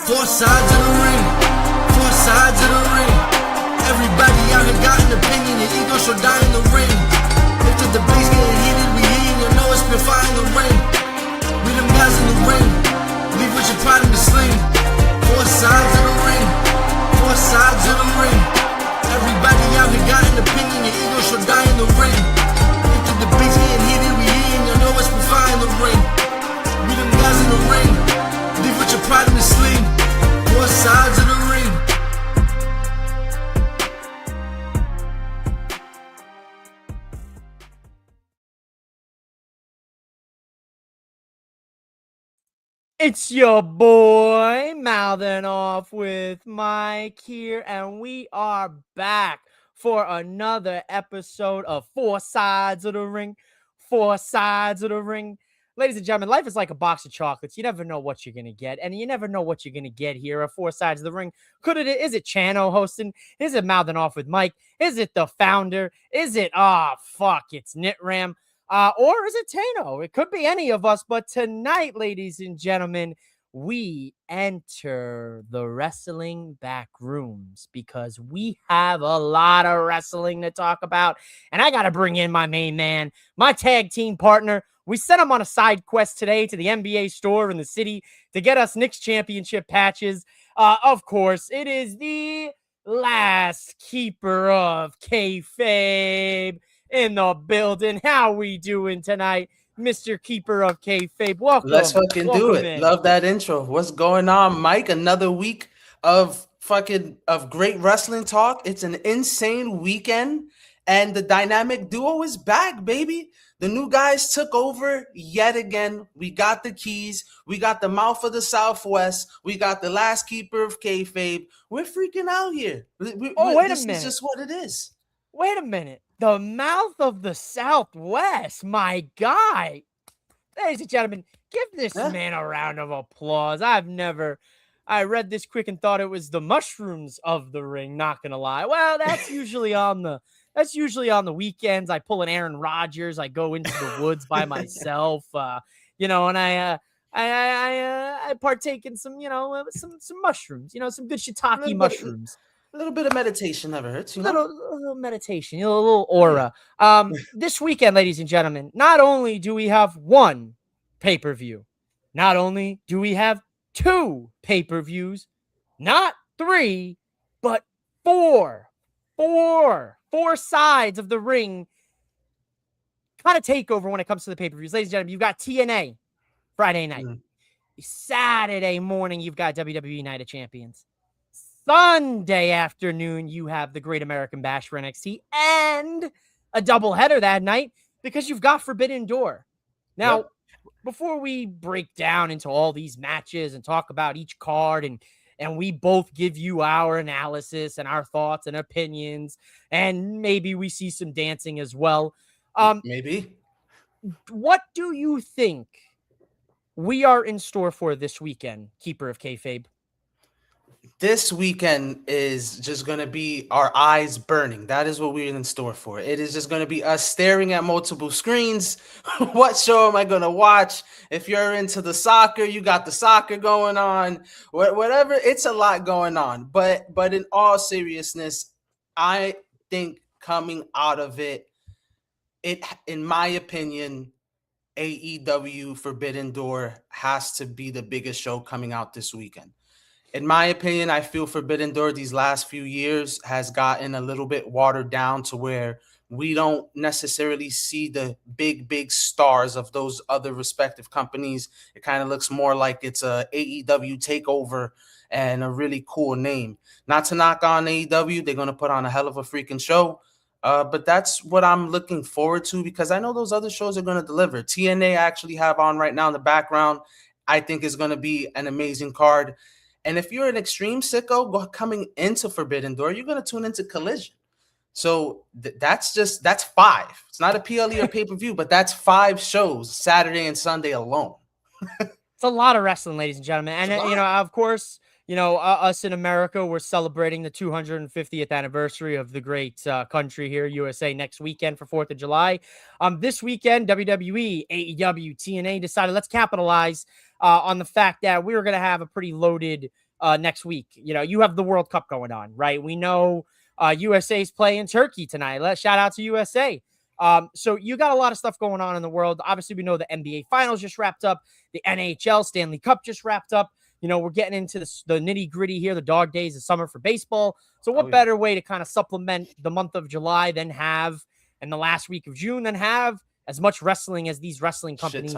Four sides of the ring. Four sides of the ring. Everybody out here got an opinion. Your ego should die in the ring. If the debate's getting heated, we heating. You know it's been fire in the ring. We them guys in the ring. Leave with your pride in the sling. Four sides of the ring. Four sides of the ring. Everybody out here got an opinion. Your ego should die in the ring. If the debate's getting heated, we heating. You know it's been fire in the ring. We them guys in the ring. Leave with your pride in the sling. Four sides of the ring. It's your boy, Mouthing Off with Mike here, and we are back for another episode of Four Sides of the Ring. Four Sides of the Ring. Ladies and gentlemen, life is like a box of chocolates. You never know what you're going to get, and you never know what you're going to get here at Four Sides of the Ring. Is it Chano hosting? Is it Mouthing Off with Mike? Is it the founder? Is it, it's Nitram? Or is it Tano? It could be any of us, but tonight, ladies and gentlemen, we enter the wrestling back rooms because we have a lot of wrestling to talk about, and I got to bring in my main man, my tag team partner. We sent him on a side quest today to the NBA store in the city to get us Knicks championship patches. Of course, it is the last keeper of kayfabe in the building. How we doing tonight, Mr. Keeper of Kayfabe? Welcome. Let's fucking do it. In. Love that intro. What's going on, Mike? Another week of great wrestling talk. It's an insane weekend, and the dynamic duo is back, baby. The new guys took over yet again. We got the keys. We got the mouth of the Southwest. We got the last keeper of kayfabe. We're freaking out here. Wait a minute. This is just what it is. Wait a minute. The mouth of the Southwest, my guy. Ladies and gentlemen, give this man a round of applause. I read this quick and thought it was the mushrooms of the ring, not gonna lie. Well, that's usually on the weekends. I pull an Aaron Rodgers, I go into the woods by myself, and I partake in some mushrooms, some good shiitake mushrooms. A little bit of meditation never hurts. A little meditation, a little aura. This weekend, ladies and gentlemen, not only do we have one pay-per-view, not only do we have two pay-per-views, not three, but four sides of the ring kind of take over when it comes to the pay-per-views. Ladies and gentlemen, you've got TNA Friday night. Saturday morning, you've got WWE Night of Champions. Sunday afternoon, you have the Great American Bash for NXT and a doubleheader that night because you've got Forbidden Door. Now, before we break down into all these matches and talk about each card and we both give you our analysis and our thoughts and opinions, and maybe we see some dancing as well. Maybe. What do you think we are in store for this weekend, Keeper of Kayfabe? This weekend is just going to be our eyes burning. That is what we're in store for. It is just going to be us staring at multiple screens. What show am I going to watch? If you're into the soccer, you got the soccer going on. Whatever, it's a lot going on. But in all seriousness, I think coming out of it, in my opinion, AEW Forbidden Door has to be the biggest show coming out this weekend. In my opinion, I feel Forbidden Door these last few years has gotten a little bit watered down to where we don't necessarily see the big stars of those other respective companies. It kind of looks more like it's a AEW takeover and a really cool name. Not to knock on AEW, they're going to put on a hell of a freaking show. But that's what I'm looking forward to because I know those other shows are going to deliver. TNA I actually have on right now in the background. I think is going to be an amazing card. And if you're an extreme sicko coming into Forbidden Door, you're going to tune into Collision. So that's 5. It's not a PLE or pay-per-view, but that's 5 shows Saturday and Sunday alone. It's a lot of wrestling, ladies and gentlemen. And, of course, us in America, we're celebrating the 250th anniversary of the great country here, USA, next weekend for 4th of July. This weekend, WWE, AEW, TNA decided let's capitalize on the fact that we were going to have a pretty loaded next week. You have the World Cup going on, right? We know USA's playing Turkey tonight. Let's shout out to USA. So you got a lot of stuff going on in the world. Obviously, we know the NBA Finals just wrapped up. The NHL Stanley Cup just wrapped up. We're getting into the nitty gritty here, the dog days of summer for baseball. So what better way to kind of supplement the month of July than have, and the last week of June, than have as much wrestling as these wrestling companies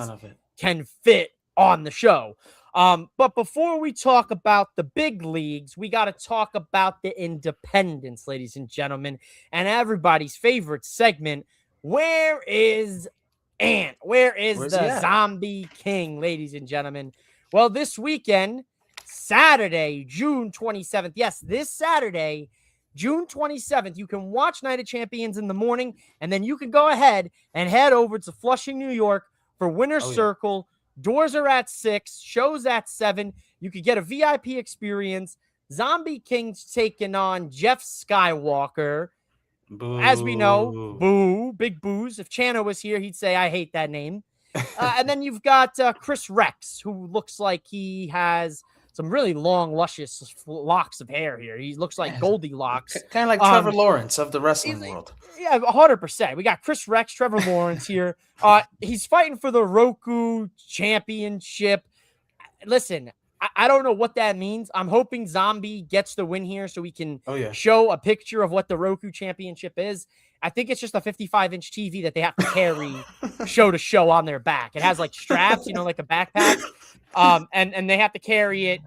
can fit on the show. But before we talk about the big leagues, we got to talk about the independents, ladies and gentlemen, and everybody's favorite segment. Where is Ant? Where's the Zombie King, ladies and gentlemen? Well, this weekend, Saturday, June 27th. Yes, this Saturday, June 27th, you can watch Night of Champions in the morning, and then you can go ahead and head over to Flushing, New York for Winner's Circle. Doors are at 6, shows at 7. You could get a VIP experience. Zombie King's taking on Jeff Skywalker. Boo. As we know, boo, big boos. If Chano was here, he'd say, I hate that name. And then you've got Chris Rex, who looks like he has some really long, luscious locks of hair here. He looks like Goldilocks. Kind of like Trevor Lawrence of the wrestling world. Yeah, 100%. We got Chris Rex, Trevor Lawrence here. He's fighting for the Roku Championship. Listen, I don't know what that means. I'm hoping Zombie gets the win here so we can show a picture of what the Roku Championship is. I think it's just a 55-inch TV that they have to carry show to show on their back. It has like straps, like a backpack. And they have to carry it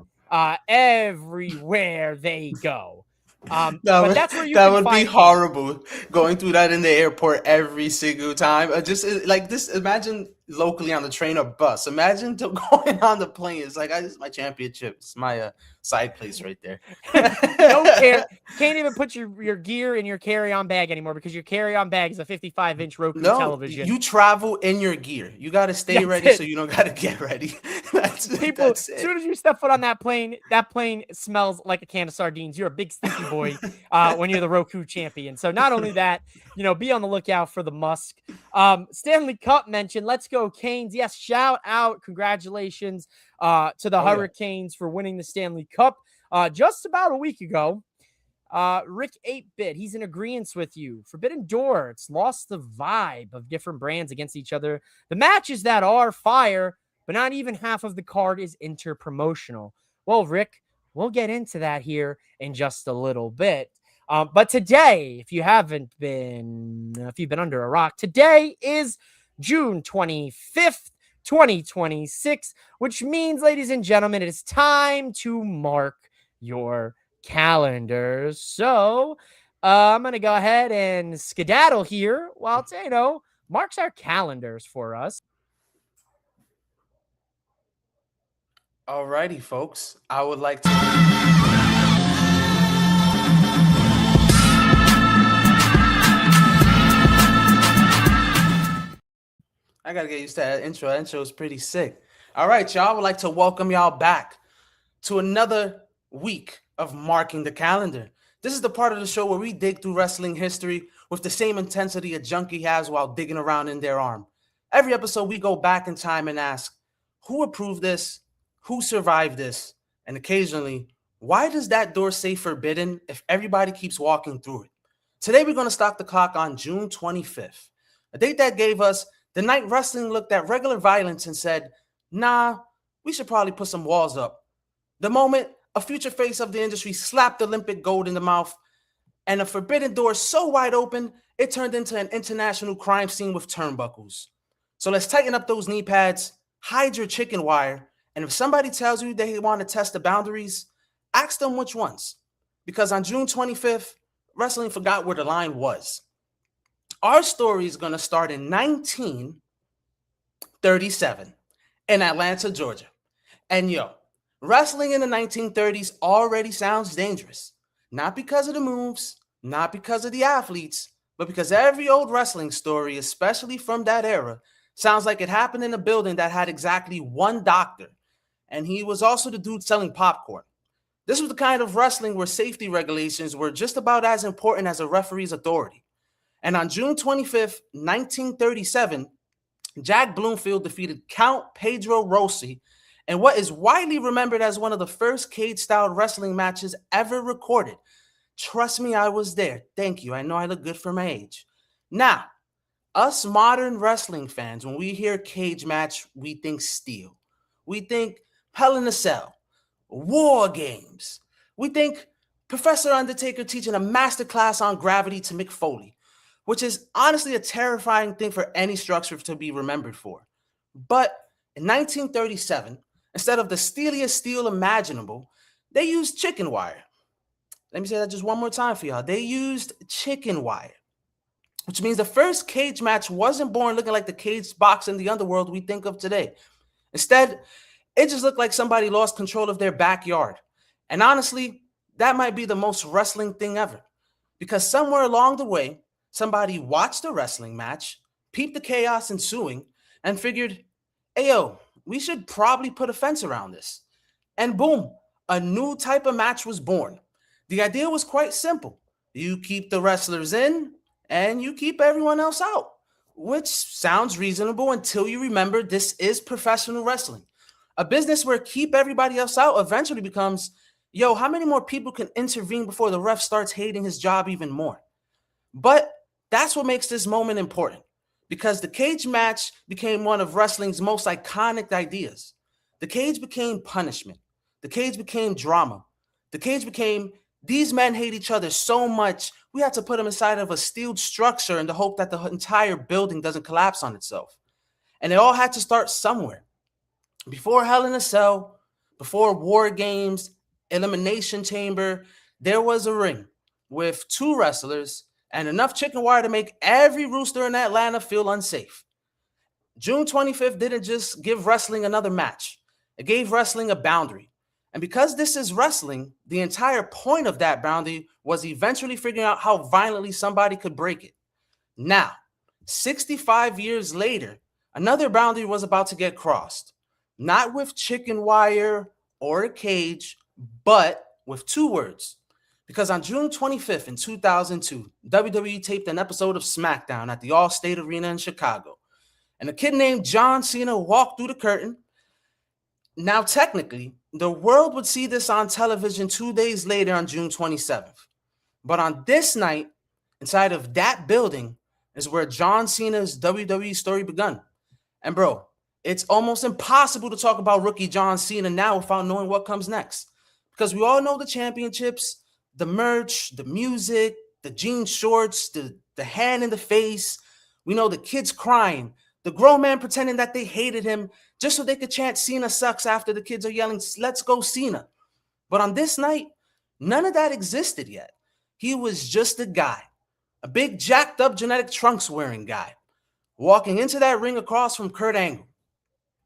everywhere they go. But that's where that would be horrible, going through that in the airport every single time. Just like this, imagine locally on the train or bus. Imagine going on the plane. It's like, this is my championship. It's my side place right there. Don't care. Can't even put your gear in your carry-on bag anymore because your carry-on bag is a 55-inch Roku television. You travel in your gear. You got to stay ready so you don't got to get ready. As soon as you step foot on that plane smells like a can of sardines. You're a big stinky boy when you're the Roku champion. So not only that, be on the lookout for the Musk. Stanley Cup mentioned. Let's go Canes. Yes, shout out. Congratulations to the Hurricanes for winning the Stanley Cup just about a week ago. Rick 8-Bit, he's in agreement with you. Forbidden Door, it's lost the vibe of different brands against each other. The matches that are fire, but not even half of the card is inter-promotional. Well, Rick, we'll get into that here in just a little bit. But today, if you've been under a rock, today is June 25th, 2026, which means, ladies and gentlemen, it is time to mark your calendars. So I'm going to go ahead and skedaddle here while Tano marks our calendars for us. Alrighty, folks. I would like to... I gotta get used to that intro. That intro is pretty sick. All right, y'all. I would like to welcome y'all back to another week of marking the calendar. This is the part of the show where we dig through wrestling history with the same intensity a junkie has while digging around in their arm. Every episode, we go back in time and ask, who approved this? Who survived this? And occasionally, why does that door say forbidden if everybody keeps walking through it? Today, we're going to stop the clock on June 25th, a date that gave us the night wrestling looked at regular violence and said, nah, we should probably put some walls up. The moment a future face of the industry slapped Olympic gold in the mouth and a forbidden door so wide open, it turned into an international crime scene with turnbuckles. So let's tighten up those knee pads, hide your chicken wire, and if somebody tells you they want to test the boundaries, ask them which ones. Because on June 25th, wrestling forgot where the line was. Our story is going to start in 1937 in Atlanta, Georgia. And wrestling in the 1930s already sounds dangerous. Not because of the moves, not because of the athletes, but because every old wrestling story, especially from that era, sounds like it happened in a building that had exactly one doctor. And he was also the dude selling popcorn. This was the kind of wrestling where safety regulations were just about as important as a referee's authority. And on June 25th, 1937, Jack Bloomfield defeated Count Pedro Rossi in what is widely remembered as one of the first cage-style wrestling matches ever recorded. Trust me, I was there. Thank you. I know I look good for my age. Now, us modern wrestling fans, when we hear cage match, we think steel. We think Hell in a Cell, War Games. We think Professor Undertaker teaching a masterclass on gravity to Mick Foley, which is honestly a terrifying thing for any structure to be remembered for. But in 1937, instead of the steeliest steel imaginable, they used chicken wire. Let me say that just one more time for y'all. They used chicken wire, which means the first cage match wasn't born looking like the cage box in the underworld we think of today. Instead, it just looked like somebody lost control of their backyard. And honestly, that might be the most wrestling thing ever. Because somewhere along the way, somebody watched a wrestling match, peeped the chaos ensuing, and figured, hey, yo, we should probably put a fence around this. And boom, a new type of match was born. The idea was quite simple. You keep the wrestlers in, and you keep everyone else out, which sounds reasonable until you remember this is professional wrestling. A business where keep everybody else out eventually becomes, yo, how many more people can intervene before the ref starts hating his job even more? But that's what makes this moment important, because the cage match became one of wrestling's most iconic ideas. The cage became punishment. The cage became drama. The cage became, these men hate each other so much, we had to put them inside of a steel structure in the hope that the entire building doesn't collapse on itself. And it all had to start somewhere. Before Hell in a Cell, before War Games, Elimination Chamber, there was a ring with two wrestlers and enough chicken wire to make every rooster in Atlanta feel unsafe. June 25th didn't just give wrestling another match. It gave wrestling a boundary. And because this is wrestling, the entire point of that boundary was eventually figuring out how violently somebody could break it. Now, 65 years later, another boundary was about to get crossed. Not with chicken wire or a cage, but with two words. Because on June 25th in 2002, WWE taped an episode of SmackDown at the Allstate Arena in Chicago. And a kid named John Cena walked through the curtain. Now, technically, the world would see this on television 2 days later on June 27th. But on this night, inside of that building, is where John Cena's WWE story begun. And bro, it's almost impossible to talk about rookie John Cena now without knowing what comes next. Because we all know the championships, the merch, the music, the jean shorts, the hand in the face. We know the kids crying, the grown man pretending that they hated him just so they could chant Cena sucks after the kids are yelling, let's go Cena. But on this night, none of that existed yet. He was just a guy, a big jacked up genetic trunks wearing guy, walking into that ring across from Kurt Angle,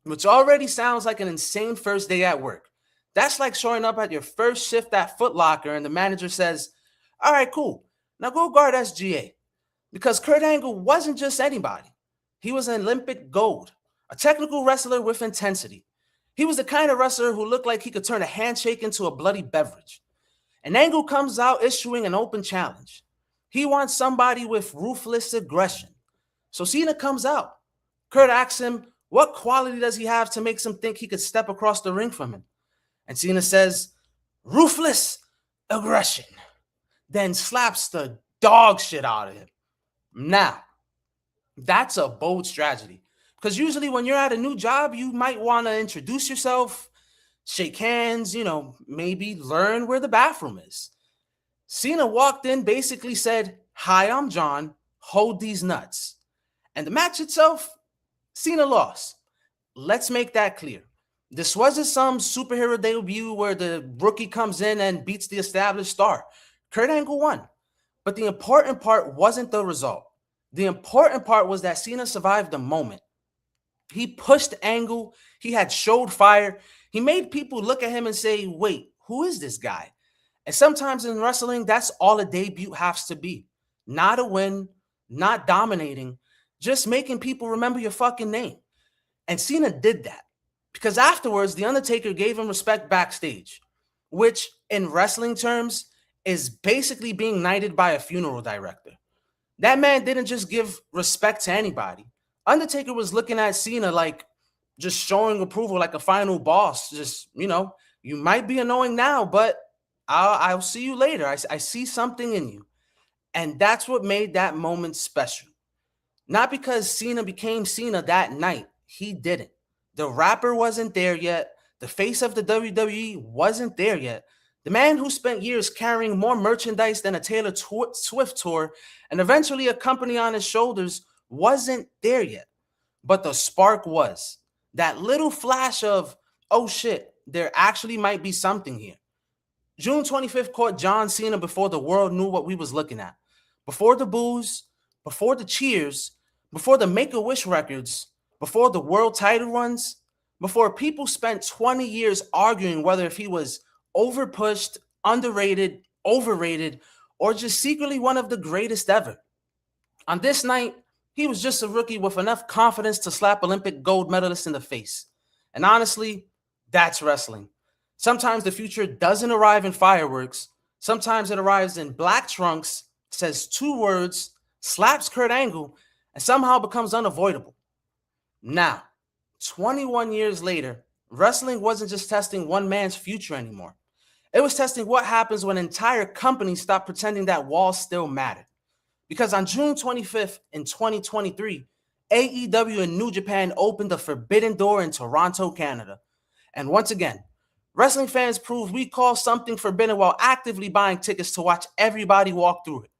which already sounds like an insane first day at work. That's like showing up at your first shift at Foot Locker and the manager says, all right, cool, now go guard SGA. Because Kurt Angle wasn't just anybody. He was an Olympic gold, a technical wrestler with intensity. He was the kind of wrestler who looked like he could turn a handshake into a bloody beverage. And Angle comes out issuing an open challenge. He wants somebody with ruthless aggression. So Cena comes out. Kurt asks him, what quality does he have to make him think he could step across the ring from him? And Cena says, ruthless aggression. Then slaps the dog shit out of him. Now, that's a bold strategy. Because usually when you're at a new job, you might want to introduce yourself, shake hands, maybe learn where the bathroom is. Cena walked in, basically said, hi, I'm John, hold these nuts. And the match itself, Cena lost. Let's make that clear. This wasn't some superhero debut where the rookie comes in and beats the established star. Kurt Angle won. But the important part wasn't the result. The important part was that Cena survived the moment. He pushed Angle. He had showed fire. He made people look at him and say, wait, who is this guy? And sometimes in wrestling, that's all a debut has to be. Not a win, not dominating, just making people remember your fucking name. And Cena did that. Because afterwards, The Undertaker gave him respect backstage, which in wrestling terms, is basically being knighted by a funeral director. That man didn't just give respect to anybody. Undertaker was looking at Cena like just showing approval like a final boss. Just, you might be annoying now, but I'll see you later. I see something in you. And that's what made that moment special. Not because Cena became Cena that night. He didn't. The rapper wasn't there yet. The face of the WWE wasn't there yet. The man who spent years carrying more merchandise than a Taylor Swift tour and eventually a company on his shoulders wasn't there yet. But the spark was. That little flash of, oh shit, there actually might be something here. June 25th caught John Cena before the world knew what we was looking at. Before the boos, before the cheers, before the Make-A-Wish records, before the world title runs, before people spent 20 years arguing whether if he was overpushed, underrated, overrated, or just secretly one of the greatest ever. On this night, he was just a rookie with enough confidence to slap Olympic gold medalists in the face. And honestly, that's wrestling. Sometimes the future doesn't arrive in fireworks. Sometimes it arrives in black trunks, says 2 words, slaps Kurt Angle, and somehow becomes unavoidable. Now, 21 years later, wrestling wasn't just testing one man's future anymore. It was testing what happens when entire companies stop pretending that walls still mattered. Because on June 25th in 2023, AEW and New Japan opened the Forbidden Door in Toronto, Canada. And once again, wrestling fans proved we call something forbidden while actively buying tickets to watch everybody walk through it.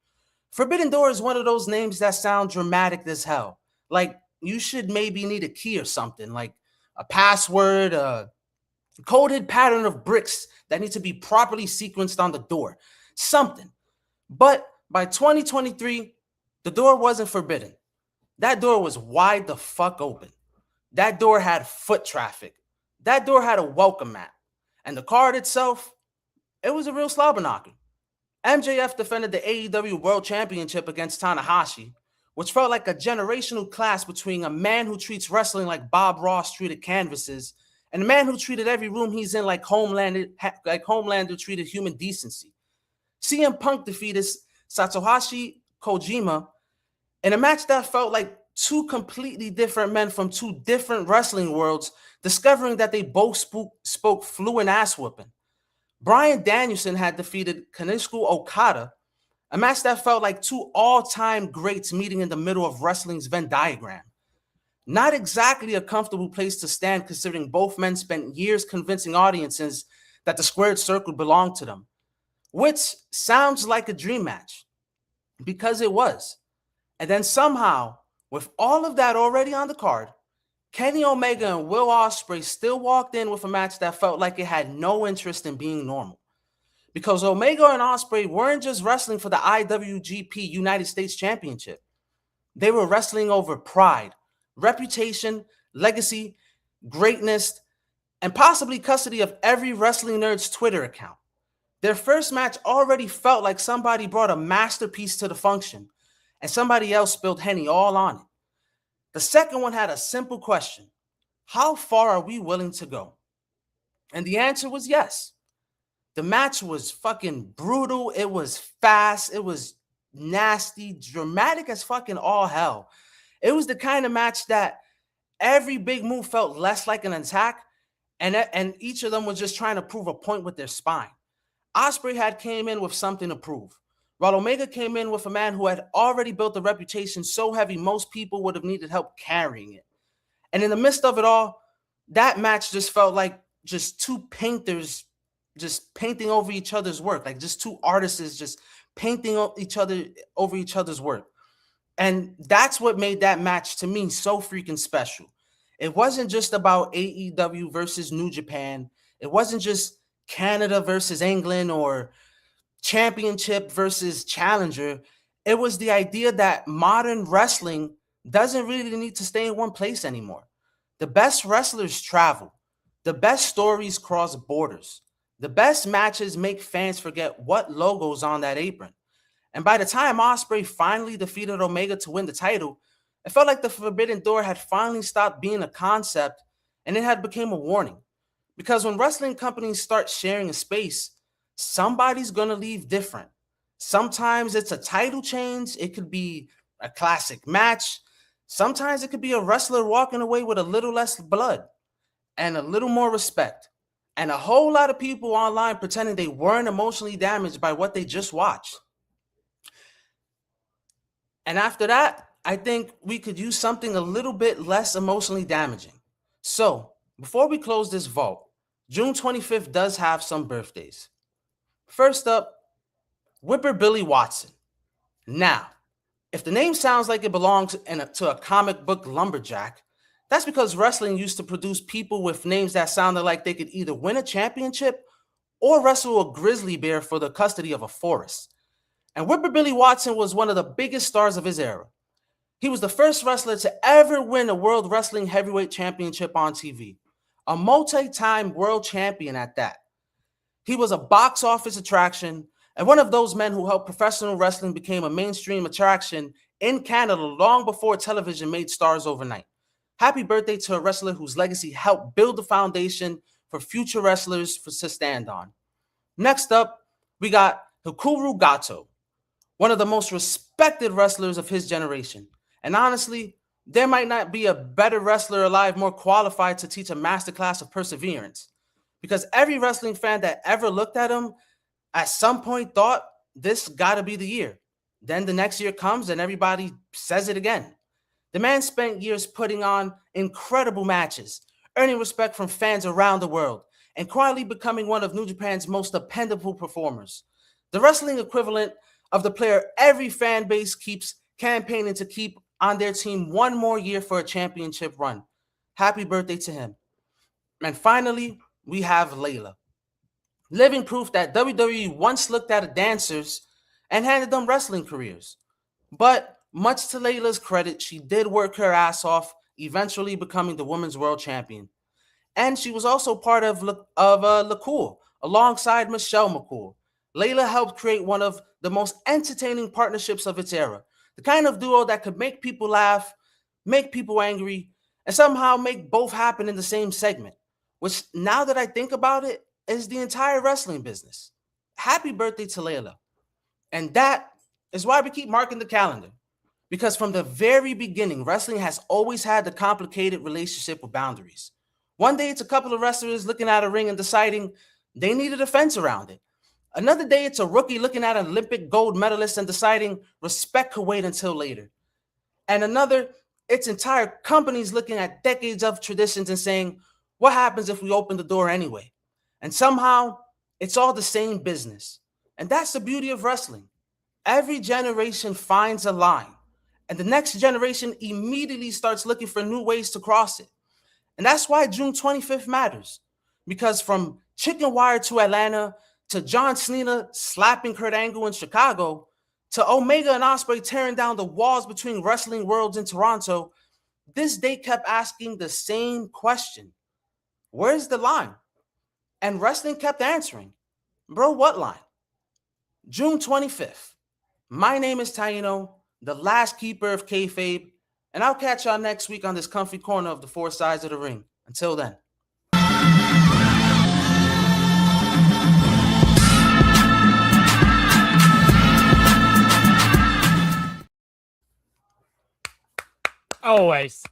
Forbidden Door is one of those names that sound dramatic as hell. Like you should maybe need a key or something, like a password, a coded pattern of bricks that need to be properly sequenced on the door. Something. But by 2023, the door wasn't forbidden. That door was wide the fuck open. That door had foot traffic. That door had a welcome mat. And the card itself, it was a real slobber knocker. MJF defended the AEW World Championship against Tanahashi, which felt like a generational clash between a man who treats wrestling like Bob Ross treated canvases and a man who treated every room he's in like Homelander treated human decency. CM Punk defeated Satoshi Kojima in a match that felt like 2 completely different men from 2 different wrestling worlds discovering that they both spoke fluent ass whooping. Bryan Danielson had defeated Kazuchika Okada, a match that felt like 2 all-time greats meeting in the middle of wrestling's Venn diagram. Not exactly a comfortable place to stand considering both men spent years convincing audiences that the squared circle belonged to them, which sounds like a dream match, because it was. And then somehow, with all of that already on the card, Kenny Omega and Will Ospreay still walked in with a match that felt like it had no interest in being normal. Because Omega and Ospreay weren't just wrestling for the IWGP United States Championship. They were wrestling over pride, reputation, legacy, greatness, and possibly custody of every wrestling nerd's Twitter account. Their first match already felt like somebody brought a masterpiece to the function, and somebody else spilled Henny all on it. The second one had a simple question. How far are we willing to go? And the answer was yes. The match was fucking brutal. It was fast. It was nasty, dramatic as fucking all hell. It was the kind of match that every big move felt less like an attack, and each of them was just trying to prove a point with their spine. Ospreay had came in with something to prove, while Omega came in with a man who had already built a reputation so heavy most people would have needed help carrying it. And in the midst of it all, that match just felt like just 2 painters just painting over each other's work, like just 2 artists just painting over each other's work. And that's what made that match to me so freaking special. It wasn't just about AEW versus New Japan. It wasn't just Canada versus England or championship versus challenger. It was the idea that modern wrestling doesn't really need to stay in one place anymore. The best wrestlers travel. The best stories cross borders. The best matches make fans forget what logo's on that apron. And by the time Ospreay finally defeated Omega to win the title, it felt like the Forbidden Door had finally stopped being a concept and it had become a warning. Because when wrestling companies start sharing a space, somebody's going to leave different. Sometimes it's a title change. It could be a classic match. Sometimes it could be a wrestler walking away with a little less blood and a little more respect. And a whole lot of people online pretending they weren't emotionally damaged by what they just watched. And after that, I think we could use something a little bit less emotionally damaging. So before we close this vault, June 25th does have some birthdays. First up, Whipper Billy Watson. Now, if the name sounds like it belongs to a comic book lumberjack, that's because wrestling used to produce people with names that sounded like they could either win a championship or wrestle a grizzly bear for the custody of a forest. And Whipper Billy Watson was one of the biggest stars of his era. He was the first wrestler to ever win a World Wrestling Heavyweight Championship on TV, a multi-time world champion at that. He was a box office attraction and one of those men who helped professional wrestling become a mainstream attraction in Canada long before television made stars overnight. Happy birthday to a wrestler whose legacy helped build the foundation for future wrestlers to stand on. Next up, we got Hikaru Goto, one of the most respected wrestlers of his generation. And honestly, there might not be a better wrestler alive more qualified to teach a masterclass of perseverance. Because every wrestling fan that ever looked at him at some point thought this gotta be the year. Then the next year comes and everybody says it again. The man spent years putting on incredible matches, earning respect from fans around the world, and quietly becoming one of New Japan's most dependable performers. The wrestling equivalent of the player every fan base keeps campaigning to keep on their team one more year for a championship run. Happy birthday to him. And finally, we have Layla. Living proof that WWE once looked at dancers and handed them wrestling careers. But much to Layla's credit, she did work her ass off, eventually becoming the women's world champion. And she was also part of LaCool, alongside Michelle McCool. Layla helped create one of the most entertaining partnerships of its era. The kind of duo that could make people laugh, make people angry, and somehow make both happen in the same segment. Which, now that I think about it, is the entire wrestling business. Happy birthday to Layla. And that is why we keep marking the calendar. Because from the very beginning, wrestling has always had the complicated relationship with boundaries. One day, it's a couple of wrestlers looking at a ring and deciding they needed a fence around it. Another day, it's a rookie looking at an Olympic gold medalist and deciding respect could wait until later. And another, it's entire companies looking at decades of traditions and saying, what happens if we open the door anyway? And somehow, it's all the same business. And that's the beauty of wrestling. Every generation finds a line. And the next generation immediately starts looking for new ways to cross it. And that's why June 25th matters. Because from Chicken Wire to Atlanta, to John Cena slapping Kurt Angle in Chicago, to Omega and Ospreay tearing down the walls between wrestling worlds in Toronto, this day kept asking the same question. Where's the line? And wrestling kept answering. Bro, what line? June 25th. My name is Taino, the last keeper of kayfabe, and I'll catch y'all next week on this comfy corner of the four sides of the ring. Until then. Always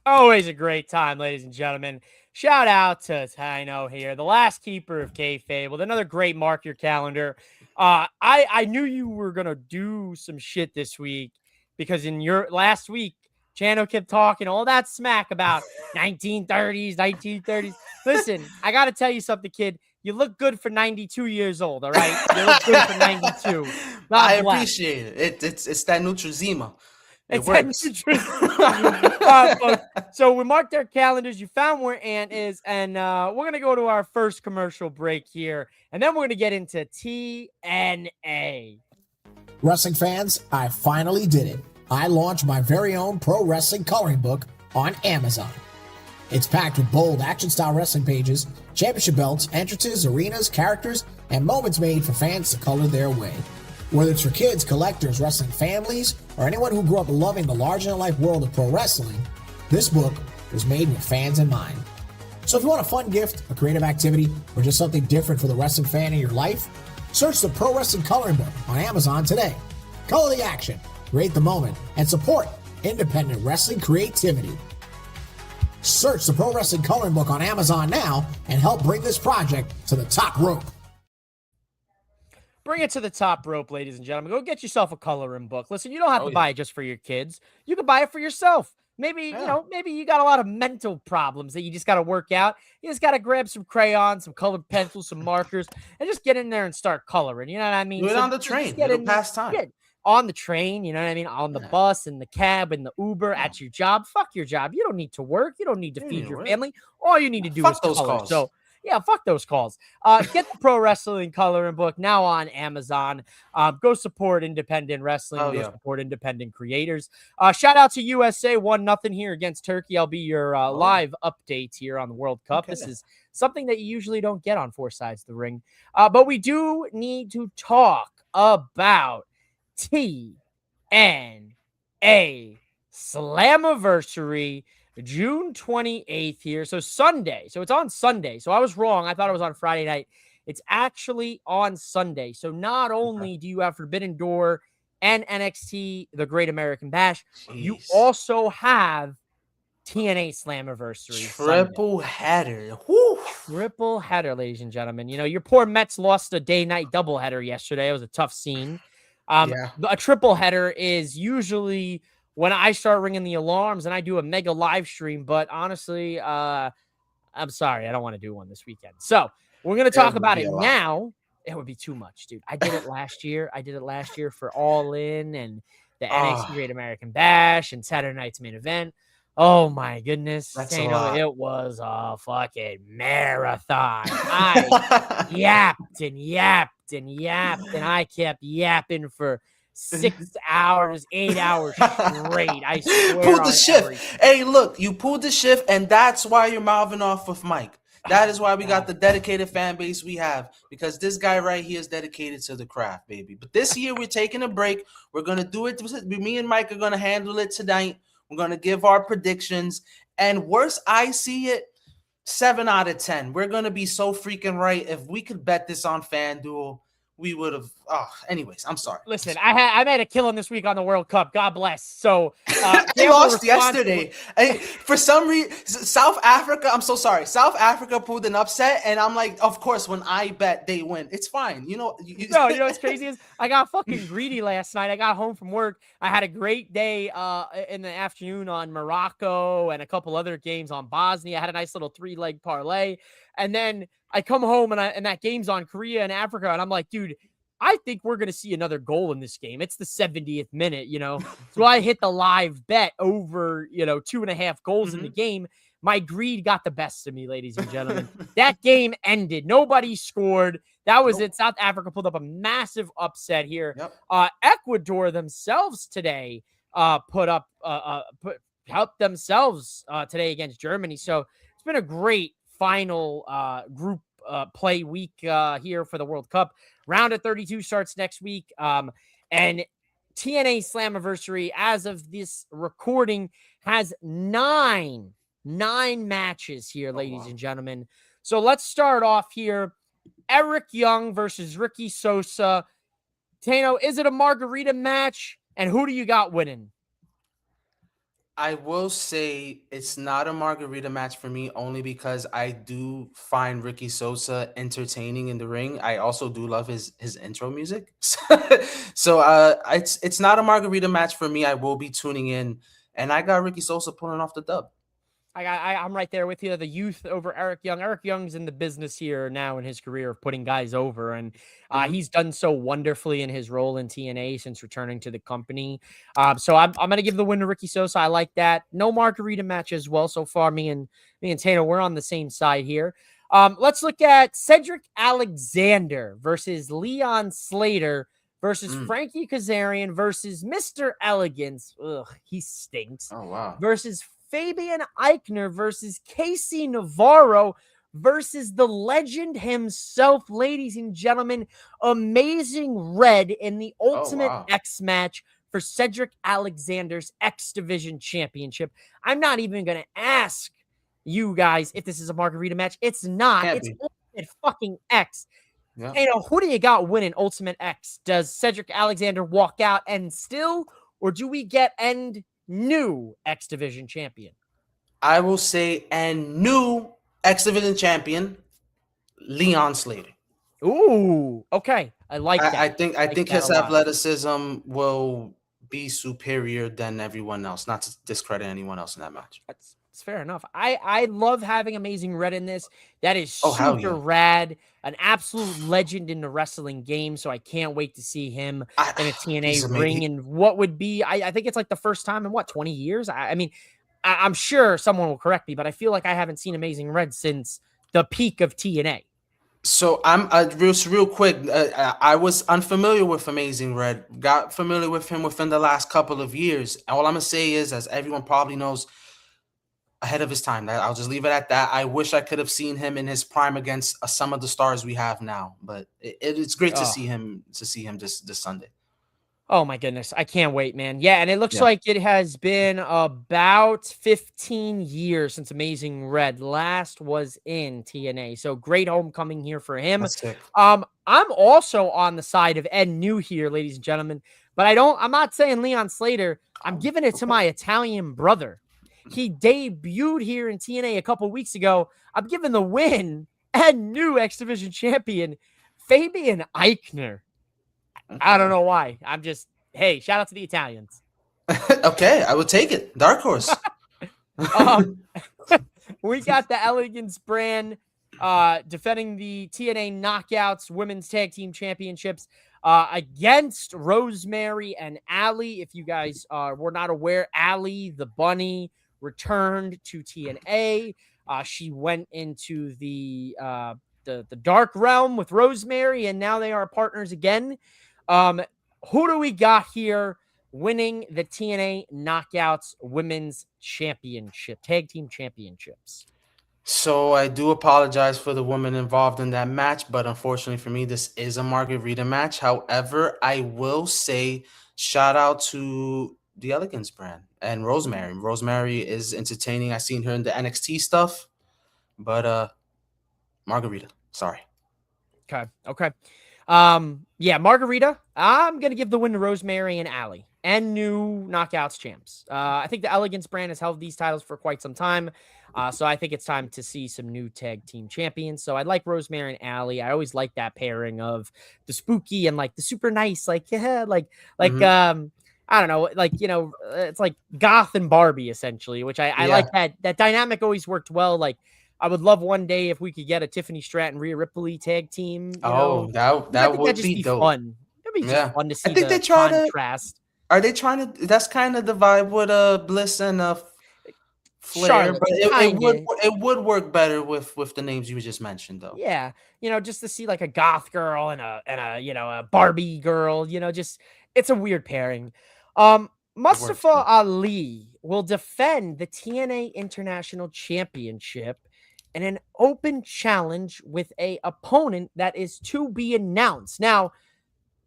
a great time, ladies and gentlemen. Shout out to Taino here, the last keeper of kayfabe, with another great mark your calendar. I knew you were gonna do some shit this week because in your last week, Chano kept talking all that smack about 1930s. Listen, I gotta tell you something, kid. You look good for 92 years old, all right? You look good for 92. I appreciate it. It's that Neutrozema. So we marked our calendars. You found where Ant is, and we're going to go to our first commercial break here, and then we're going to get into TNA. Wrestling fans, I finally did it. I launched my very own pro wrestling coloring book on Amazon. It's packed with bold action-style wrestling pages, championship belts, entrances, arenas, characters, and moments made for fans to color their way. Whether it's for kids, collectors, wrestling families, or anyone who grew up loving the larger-than-life world of pro wrestling, this book was made with fans in mind. So if you want a fun gift, a creative activity, or just something different for the wrestling fan in your life, Search the Pro Wrestling Coloring Book on Amazon today. Color the action, create the moment, and support independent wrestling creativity. Search the Pro Wrestling Coloring Book on Amazon now and help bring this project to the top rope. Bring it to the top rope, ladies and gentlemen. Go get yourself a coloring book. Listen, you don't have to buy it just for your kids. You can buy it for yourself. Maybe, maybe you got a lot of mental problems that you just got to work out. You just got to grab some crayons, some colored pencils, some markers, and just get in there and start coloring. You know what I mean? Do it on the train. It'll pass time. On the train, you know what I mean? On the bus, in the cab, in the Uber, at your job. Fuck your job. You don't need to work. You don't need to feed your family. All you need to do is those color. calls. So, yeah, fuck those calls. Get the Pro Wrestling Coloring Book now on Amazon. Go support independent wrestling. Support independent creators. Shout out to USA 1-0 here against Turkey. I'll be your live update here on the World Cup. Okay. This is something that you usually don't get on Four Sides of the Ring. But we do need to talk about TNA Slammiversary, June 28th here. So Sunday. So it's on Sunday. So I was wrong. I thought it was on Friday night. It's actually on Sunday. So not only do you have Forbidden Door and NXT, the Great American Bash, you also have TNA Slammiversary. Triple header. Woo. Triple header, ladies and gentlemen. You know, your poor Mets lost a day-night doubleheader yesterday. It was a tough scene. A triple header is usually when I start ringing the alarms and I do a mega live stream, but honestly, I'm sorry, I don't want to do one this weekend. So we're going to talk about it now. It would be too much, dude. I did it last year. For All In and the NXT Great American Bash and Saturday night's main event. Oh my goodness. It was a fucking marathon. I yapped and I kept yapping for 6 hours, 8 hours straight. I swear. Pulled the shift. Hey, look, you pulled the shift, and that's why you're mouthing off with Mike. That is why we got the dedicated fan base we have, because this guy right here is dedicated to the craft, baby. But this year we're taking a break. We're gonna do it. Me and Mike are gonna handle it tonight. We're gonna give our predictions, and worse I see it, 7 out of 10. We're gonna be so freaking right. If we could bet this on FanDuel, we would have. Anyways, I'm sorry. Listen, I made a killing this week on the World Cup. God bless. So they lost yesterday. For some reason, South Africa. I'm so sorry. South Africa pulled an upset, and I'm like, of course, when I bet they win, it's fine. You know. No, you know what's crazy is I got fucking greedy last night. I got home from work. I had a great day in the afternoon on Morocco and a couple other games on Bosnia. I had a nice little 3-leg parlay, and then I come home and that game's on Korea and Africa, and I'm like, dude, I think we're going to see another goal in this game. It's the 70th minute, you know. So I hit the live bet over, 2.5 goals in the game. My greed got the best of me, ladies and gentlemen. That game ended. Nobody scored. That was it. South Africa pulled up a massive upset here. Ecuador themselves today helped themselves today against Germany. So it's been a great final group play week here for the World Cup. Round of 32 starts next week. And TNA Slammiversary, as of this recording, has nine matches here, ladies and gentlemen. So let's start off here. Eric Young versus Ricky Sosa. Tano, is it a Margarita match? And who do you got winning? I will say it's not a Margarita match for me, only because I do find Ricky Sosa entertaining in the ring. I also do love his intro music. So it's not a Margarita match for me. I will be tuning in, and I got Ricky Sosa pulling off the dub. I'm right there with you. The youth over Eric Young. Eric Young's in the business here now in his career of putting guys over, and he's done so wonderfully in his role in TNA since returning to the company. So I'm going to give the win to Ricky Sosa. I like that. No Margarita match as well so far. Me and Tana, we're on the same side here. Let's look at Cedric Alexander versus Leon Slater versus Frankie Kazarian versus Mr. Elegance. Ugh, he stinks. Oh, wow. Versus Fabian Eichner versus Casey Navarro versus the legend himself, ladies and gentlemen. Amazing Red in the Ultimate X match for Cedric Alexander's X Division Championship. I'm not even going to ask you guys if this is a Margarita match. It's not. It's Ultimate fucking X. Yeah. You know, who do you got winning Ultimate X? Does Cedric Alexander walk out and still, or do we get end new X Division champion? I will say, and new X Division champion, Leon Slater. Ooh, okay. I like that. I think that his a lot. athleticism will be superior than everyone else. Not to discredit anyone else in that match. That's fair enough. I love having Amazing Red in this. That is Oh, hell super yeah. rad. An absolute legend in the wrestling game. So I can't wait to see him in a TNA he's amazing. ring. And what would be, I think it's like the first time in 20 years? I mean, I'm sure someone will correct me, but I feel like I haven't seen Amazing Red since the peak of TNA. So I'm real quick. I was unfamiliar with Amazing Red. Got familiar with him within the last couple of years. All I'm gonna say is, as everyone probably knows, ahead of his time. I'll just leave it at that. I wish I could have seen him in his prime against some of the stars we have now. But it's great to see him this Sunday. Oh my goodness. I can't wait, man. Yeah. And it looks Yeah. like it has been about 15 years since Amazing Red last was in TNA. So great homecoming here for him. That's sick. I'm also on the side of Ed New here, ladies and gentlemen, but I'm not saying Leon Slater. I'm giving it to my Italian brother. He debuted here in TNA a couple weeks ago. I'm giving the win Ed New X Division champion, Fabian Eichner. I don't know why. I'm just, hey, shout out to the Italians. Okay, I will take it. Dark horse. We got the Elegance brand defending the TNA Knockouts Women's Tag Team Championships against Rosemary and Allie. If you guys were not aware, Allie, the bunny, returned to TNA. She went into the dark realm with Rosemary, and now they are partners again. Who do we got here winning the TNA Knockouts Women's Championship, Tag Team Championships? So I do apologize for the woman involved in that match, but unfortunately for me, this is a Margarita match. However, I will say shout out to the Elegance brand and Rosemary. Rosemary is entertaining. I've seen her in the NXT stuff, but Margarita, sorry. Okay. Yeah, Margarita, I'm going to give the win to Rosemary and Allie and new Knockouts champs. I think the Elegance brand has held these titles for quite some time. So I think it's time to see some new tag team champions. So I like Rosemary and Allie. I always like that pairing of the spooky and like the super nice, like, yeah, I don't know, like, you know, it's like Goth and Barbie essentially, which I like that dynamic always worked well. Like, I would love one day if we could get a Tiffany Stratton, Rhea Ripley tag team. That would be dope. Fun. It'd be just fun to see. I think the they try contrast. Are they trying to? That's kind of the vibe with Bliss and Flair, Charlotte, but it would work better with the names you just mentioned, though. Yeah, you know, just to see like a goth girl and a you know, a Barbie girl. You know, just it's a weird pairing. Mustafa Ali will defend the TNA International Championship in an open challenge with a opponent that is to be announced. Now,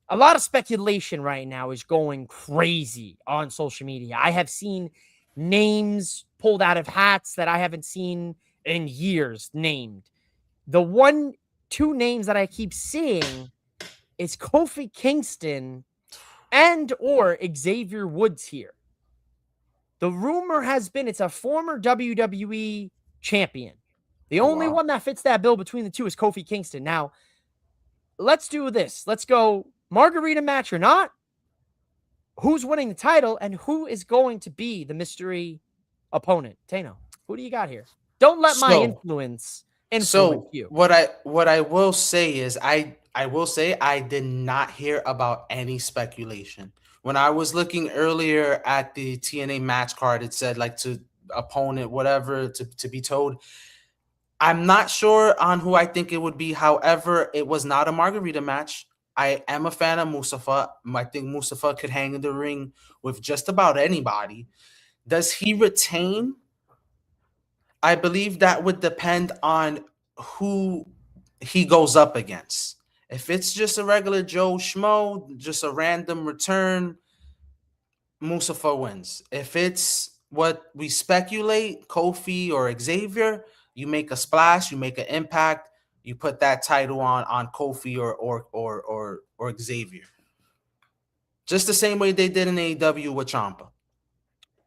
a lot of speculation right now is going crazy on social media. I have seen names pulled out of hats that I haven't seen in years named. The two names that I keep seeing is Kofi Kingston and or Xavier Woods here. The rumor has been it's a former WWE champion. The only one that fits that bill between the two is Kofi Kingston. Now, let's do this. Let's go Margarita match or not. Who's winning the title and who is going to be the mystery opponent? Tano, who do you got here? Don't let my influence you. What I will say is I will say I did not hear about any speculation. When I was looking earlier at the TNA match card, it said like to opponent, whatever, to be told. I'm not sure on who I think it would be. However, it was not a Margarita match. I am a fan of Mustafa. I think Mustafa could hang in the ring with just about anybody. Does he retain? I believe that would depend on who he goes up against. If it's just a regular Joe Schmo, just a random return, Mustafa wins. If it's what we speculate, Kofi or Xavier, you make a splash, you make an impact, you put that title on Kofi or Xavier. Just the same way they did in AEW with Ciampa.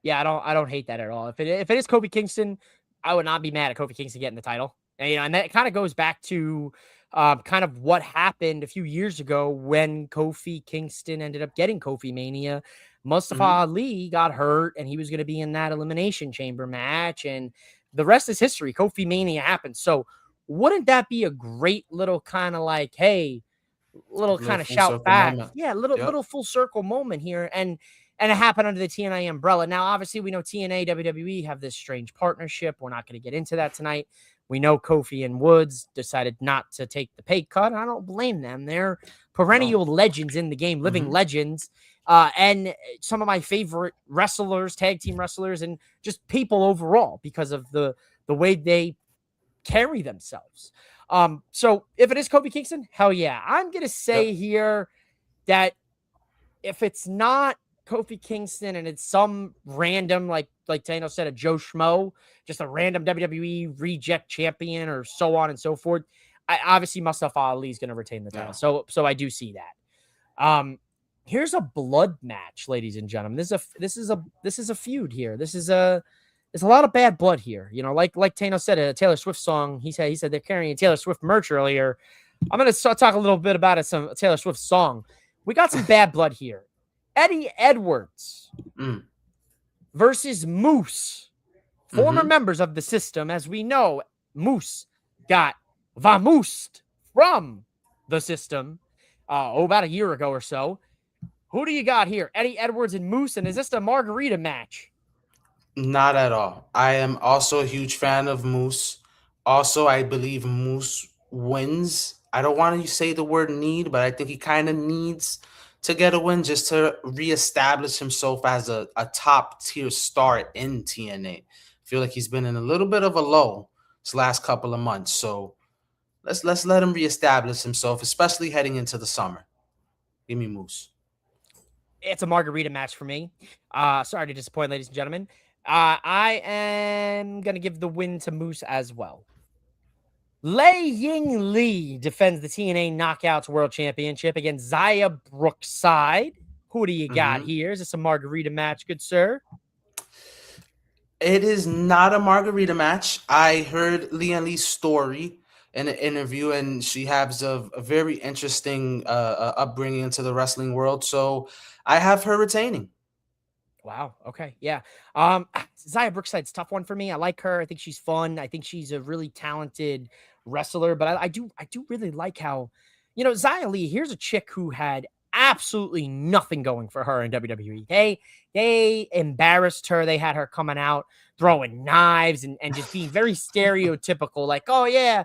Yeah, I don't hate that at all. If it is Kofi Kingston, I would not be mad at Kofi Kingston getting the title. And, and that kind of goes back to kind of what happened a few years ago when Kofi Kingston ended up getting Kofi Mania. Mustafa Ali got hurt, and he was going to be in that Elimination Chamber match, and the rest is history. Kofi Mania happened. So wouldn't that be a great little kind of like, hey, little kind of shout back? Moment. Yeah, little full circle moment here. And it happened under the TNA umbrella. Now, obviously, we know TNA, WWE have this strange partnership. We're not going to get into that tonight. We know Kofi and Woods decided not to take the pay cut. I don't blame them. They're perennial legends in the game, living legends. And some of my favorite wrestlers, tag team wrestlers, and just people overall because of the way they carry themselves. So if it is Kofi Kingston, hell yeah. I'm going to say here that if it's not Kofi Kingston and it's some random, like Tano said, a Joe Schmo, just a random WWE reject champion or so on and so forth, obviously Mustafa Ali is going to retain the title. So I do see that. Here's a blood match, ladies and gentlemen. This is a feud here. There's a lot of bad blood here. You know, like Tano said, a Taylor Swift song. He said they're carrying Taylor Swift merch earlier. I'm going to talk a little bit about it. Some Taylor Swift song. We got some bad blood here. Eddie Edwards versus Moose, former members of the system. As we know, Moose got vamoosed from the system about a year ago or so. Who do you got here? Eddie Edwards and Moose, and is this a Margarita match? Not at all. I am also a huge fan of Moose. Also, I believe Moose wins. I don't want to say the word need, but I think he kind of needs to get a win just to reestablish himself as a top tier star in TNA. I feel like he's been in a little bit of a low this last couple of months. So let's let him reestablish himself, especially heading into the summer. Give me Moose. It's a Margarita match for me. Sorry to disappoint, ladies and gentlemen. I am going to give the win to Moose as well. Lei Ying Lee defends the TNA Knockouts World Championship against Zaya Brookside. Who do you got here? Is this a Margarita match, good sir? It is not a Margarita match. I heard Leanne Lee's story in an interview, and she has a very interesting upbringing into the wrestling world. So I have her retaining. Wow. Okay. Yeah. Zaya Brookside's a tough one for me. I like her. I think she's fun. I think she's a really talented wrestler, but I do really like how, Zaya Lee, here's a chick who had absolutely nothing going for her in WWE. They embarrassed her. They had her coming out throwing knives and just being very stereotypical, like, oh yeah,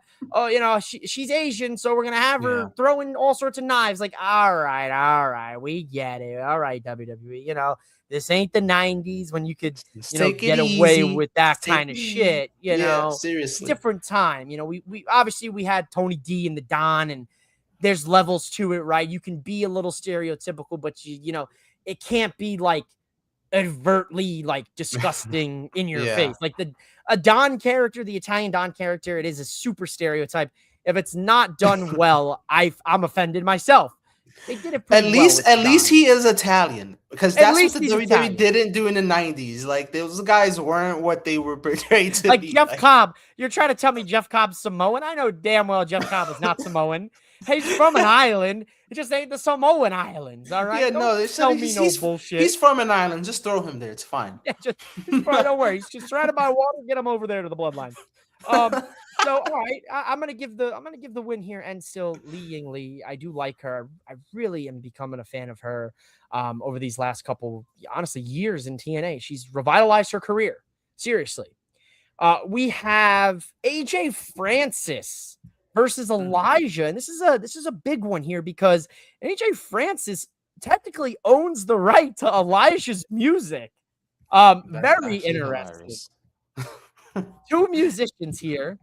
she's Asian, so we're gonna have her throwing all sorts of knives. Like, all right, we get it. All right, WWE, this ain't the 90s when you could, get away with that kind of shit. Seriously, different time. We obviously we had Tony D and the Don, and there's levels to it, right? You can be a little stereotypical, but it can't be like overtly like disgusting in your face. Like a Don character, the Italian Don character, it is a super stereotype. If it's not done well, I'm offended myself. They did it pretty well. At least he is Italian, because that's what the WWE didn't do in the 90s. Like, those guys weren't what they were portrayed to like be. Jeff Cobb. You're trying to tell me Jeff Cobb's Samoan? I know damn well Jeff Cobb is not Samoan. He's from an island. It just ain't the Samoan Islands, all right? Yeah, Don't tell me no bullshit. He's from an island. Just throw him there. It's fine. Yeah, just don't worry. He's just surrounded by water. Get him over there to the bloodline. So all right, I'm gonna give the win here, and still Lei Ying Lee. I do like her. I really am becoming a fan of her over these last couple, honestly, years in TNA. She's revitalized her career. Seriously. We have AJ Francis versus Elijah, and this is a big one here because AJ Francis technically owns the right to Elijah's music. Very interesting. Two musicians here.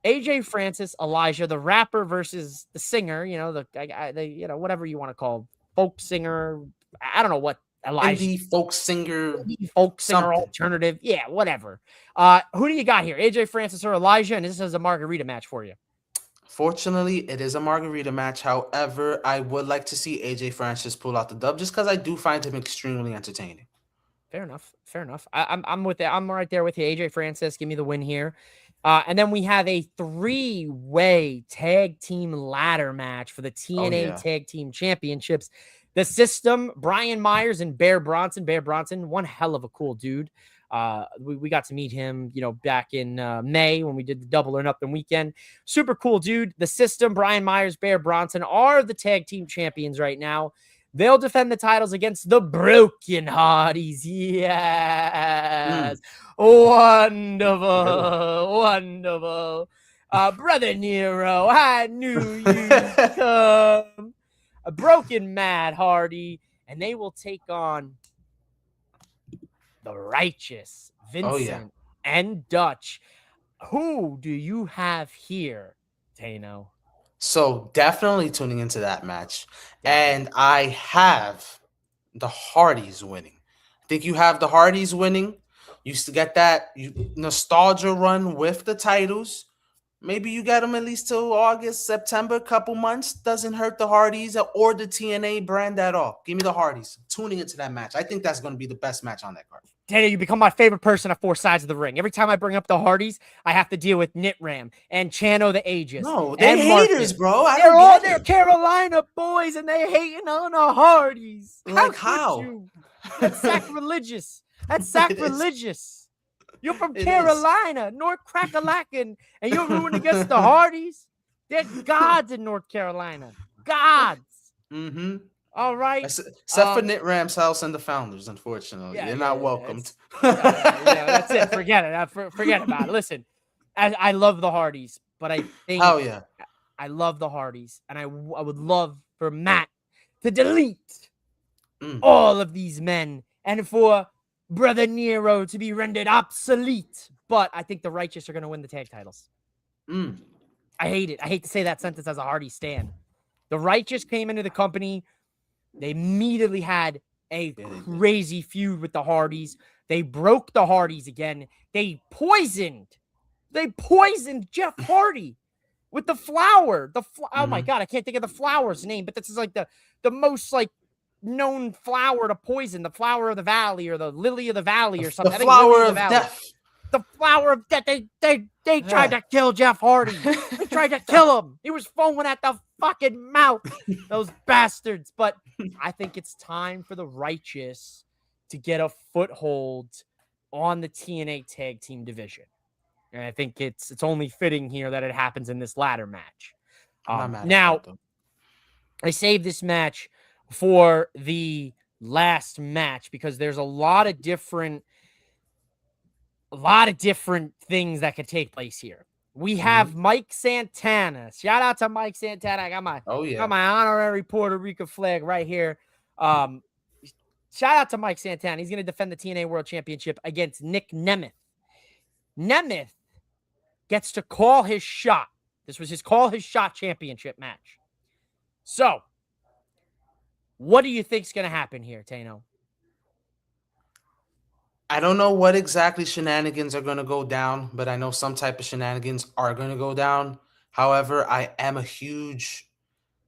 AJ Francis, Elijah, the rapper versus the singer, the whatever you want to call folk singer. I don't know what Elijah. Indie folk singer, something. Alternative. Yeah, whatever. Who do you got here? AJ Francis or Elijah? And this is a Margarita match for you. Fortunately, it is a Margarita match. However, I would like to see AJ Francis pull out the dub just because I do find him extremely entertaining. Fair enough. Fair enough. I'm with it. I'm right there with you. AJ Francis, give me the win here. And then we have a 3-way tag team ladder match for the TNA yeah. Tag Team Championships. The System, Brian Myers and Bear Bronson. Bear Bronson, one hell of a cool dude. We got to meet him, back in May when we did the Double or Nothing weekend. Super cool dude. The System, Brian Myers, Bear Bronson are the tag team champions right now. They'll defend the titles against the Broken Hardys. Yes. Wonderful. Wonderful. Brother Nero, I knew you'd come. A Broken Mad Hardy. And they will take on the Righteous, Vincent and Dutch. Who do you have here, Tano? So definitely tuning into that match. And I have the Hardys winning. I think you have the Hardys winning. You used to get that nostalgia run with the titles. Maybe you get them at least till August, September, a couple months. Doesn't hurt the Hardys or the TNA brand at all. Give me the Hardys. Tuning into that match. I think that's going to be the best match on that card. Tana, you become my favorite person at Four Sides of the Ring. Every time I bring up the Hardys, I have to deal with Nitram and Chano the Aegis. No, they're and haters, bro. They're Carolina boys, and they hating on the Hardys. Like how? That's sacrilegious. That's sacrilegious. You're from It Carolina, North Crackalacan, and you're rooting against the Hardys? They're gods in North Carolina. Gods. Mm-hmm. All right. Except for Nitram's house and the Founders, unfortunately. You're not welcomed. That's it. Forget it. Forget about it. Listen, I love the Hardys, but I think I love the Hardys, and I would love for Matt to delete all of these men and for Brother Nero to be rendered obsolete. But I think the Righteous are going to win the tag titles. I hate it. I hate to say that sentence as a Hardy stan. The Righteous came into the company. They immediately had a crazy feud with the Hardys. They broke the Hardys again. They poisoned Jeff Hardy with the flower. Oh my God, I can't think of the flower's name, but this is like the most like known flower to poison, the flower of the valley or the lily of the valley or something. The flower of death. The flower of death. They tried to kill Jeff Hardy. They tried to kill him. He was foaming at the fucking mouth. Those bastards. But I think it's time for the Righteous to get a foothold on the TNA Tag Team division. And I think it's only fitting here that it happens in this ladder match. Now, I saved this match for the last match because there's a lot of different things that could take place here. We have Mike Santana. Shout out to Mike Santana. I got my honorary Puerto Rico flag right here. Shout out to Mike Santana. He's going to defend the TNA World Championship against Nick Nemeth. Nemeth gets to call his shot. This was his call his shot championship match. So, what do you think's going to happen here, Tano? I don't know what exactly shenanigans are going to go down, but I know some type of shenanigans are going to go down. However, I am a huge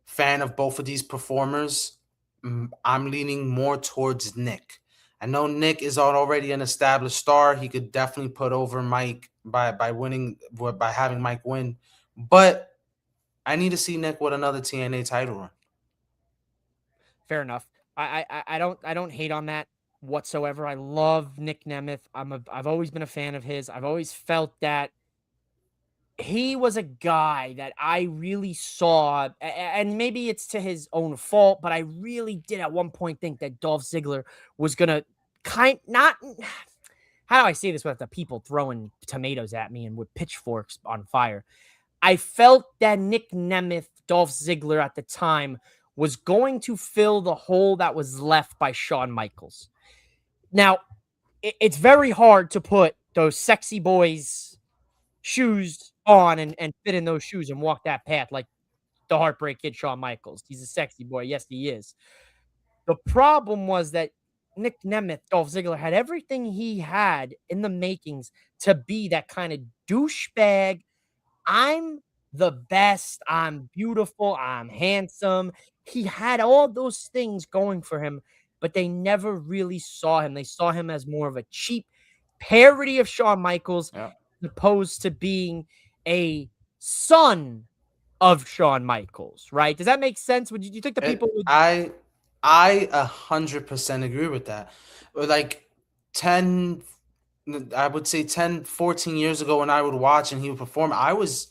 fan of both of these performers. I'm leaning more towards Nick. I know Nick is already an established star. He could definitely put over Mike by having Mike win. But I need to see Nick with another TNA title run. Fair enough. I don't hate on that whatsoever. I love Nick Nemeth. I've always been a fan of his. I've always felt that he was a guy that I really saw, and maybe it's to his own fault, but I really did at one point think that Dolph Ziggler was gonna how do I say this without the people throwing tomatoes at me and with pitchforks on fire? I felt that Nick Nemeth, Dolph Ziggler at the time, was going to fill the hole that was left by Shawn Michaels. Now, it's very hard to put those sexy boys' shoes on and fit in those shoes and walk that path like the Heartbreak Kid Shawn Michaels. He's a sexy boy. Yes, he is. The problem was that Nick Nemeth, Dolph Ziggler, had everything he had in the makings to be that kind of douchebag. I'm the best. I'm beautiful. I'm handsome. He had all those things going for him, but they never really saw him. They saw him as more of a cheap parody of Shawn Michaels, Yeah. opposed to being a son of Shawn Michaels, right? Does that make sense? Would you think the people would? I 100% agree with that. Like 10, I would say 10, 14 years ago when I would watch and he would perform, I was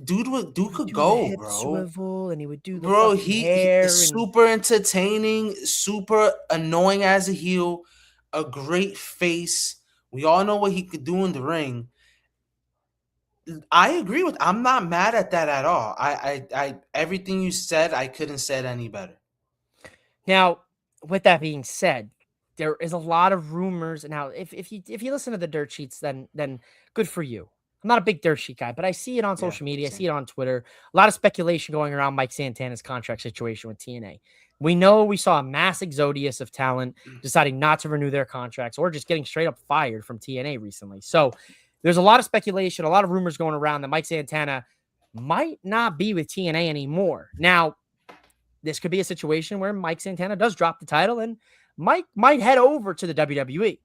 dude could Do the go, hip bro. swivel, and he would do the Bro, fucking he hair, and super entertaining, super annoying as a heel, a great face. We all know what he could do in the ring. I agree with. I'm not mad at that at all. I everything you said, I couldn't said any better. now, with that being said, there is a lot of rumors. Now, if you listen to the dirt sheets, then good for you. I'm not a big dirt sheet guy, but I see it on Yeah, social media. I same. see it on Twitter. A lot of speculation going around Mike Santana's contract situation with TNA. We know we saw a mass exodus of talent deciding not to renew their contracts or just getting straight up fired from TNA recently. So there's a lot of speculation, a lot of rumors going around that Mike Santana might not be with TNA anymore. Now, this could be a situation where Mike Santana does drop the title and Mike might head over to the WWE.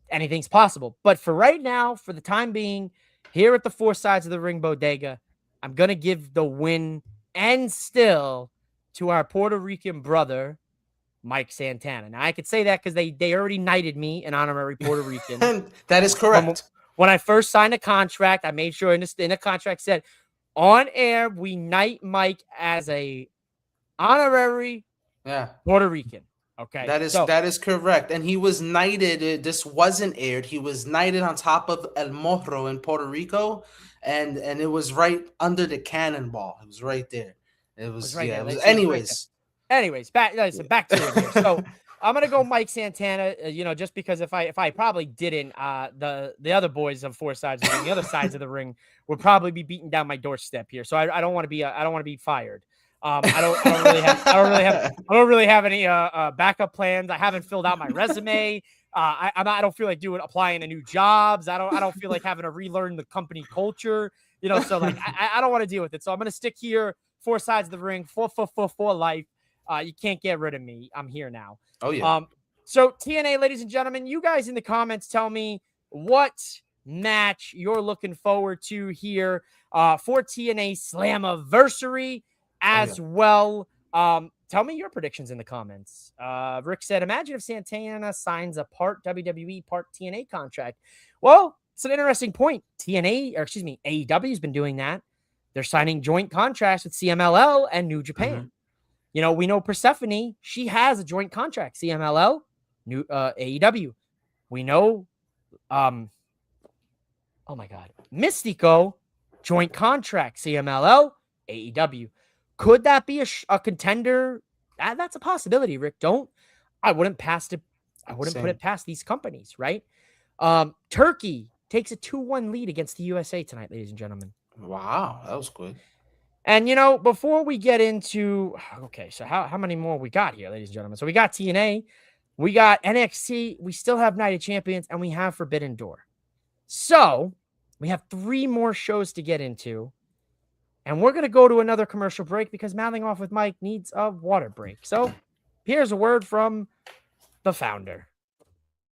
Anything's possible. But for right now, for the time being, here at the Four Sides of the Ring Bodega, I'm going to give the win and still to our Puerto Rican brother, Mike Santana. Now, I could say that because they already knighted me an honorary Puerto Rican. That is correct. When I first signed a contract, I made sure in the contract said, on air, we knight Mike as a honorary Puerto Rican. Okay. That is correct. And he was knighted. This wasn't aired. He was knighted on top of El Morro in Puerto Rico. And it was right under the cannonball. It was right there. It was right there. Anyways, back to it here. So I'm gonna go Mike Santana. Just because if I probably didn't, the other boys of Four Sides of the Ring, the other sides of the ring, would probably be beating down my doorstep here. So I don't want to be fired. I don't really have any backup plans. I haven't filled out my resume. I don't feel like applying to new jobs. I don't feel like having to relearn the company culture. So like I don't want to deal with it. So I'm gonna stick here. Four Sides of the Ring, for life. You can't get rid of me. I'm here now. Oh yeah. So TNA, ladies and gentlemen, you guys in the comments tell me what match you're looking forward to here for TNA Slammiversary as well. Tell me your predictions in the comments. Rick said, imagine if Santana signs a part WWE, part TNA contract. Well, it's an interesting point. AEW has been doing that. They're signing joint contracts with CMLL and New Japan. Mm-hmm. We know Persephone, she has a joint contract, CMLL, New AEW. We know, oh my God, Mystico, joint contract, CMLL, AEW. Could that be a contender? That's a possibility, Rick. I wouldn't put it past these companies, right? Turkey takes a 2-1 lead against the USA tonight, ladies and gentlemen. Wow, that was good. And, before we get into, okay, so how many more we got here, ladies and gentlemen? So we got TNA, we got NXT, we still have Night of Champions, and we have Forbidden Door. So we have 3 more shows to get into. And we're going to go to another commercial break because Mouthing Off with Mike needs a water break. So here's a word from the founder.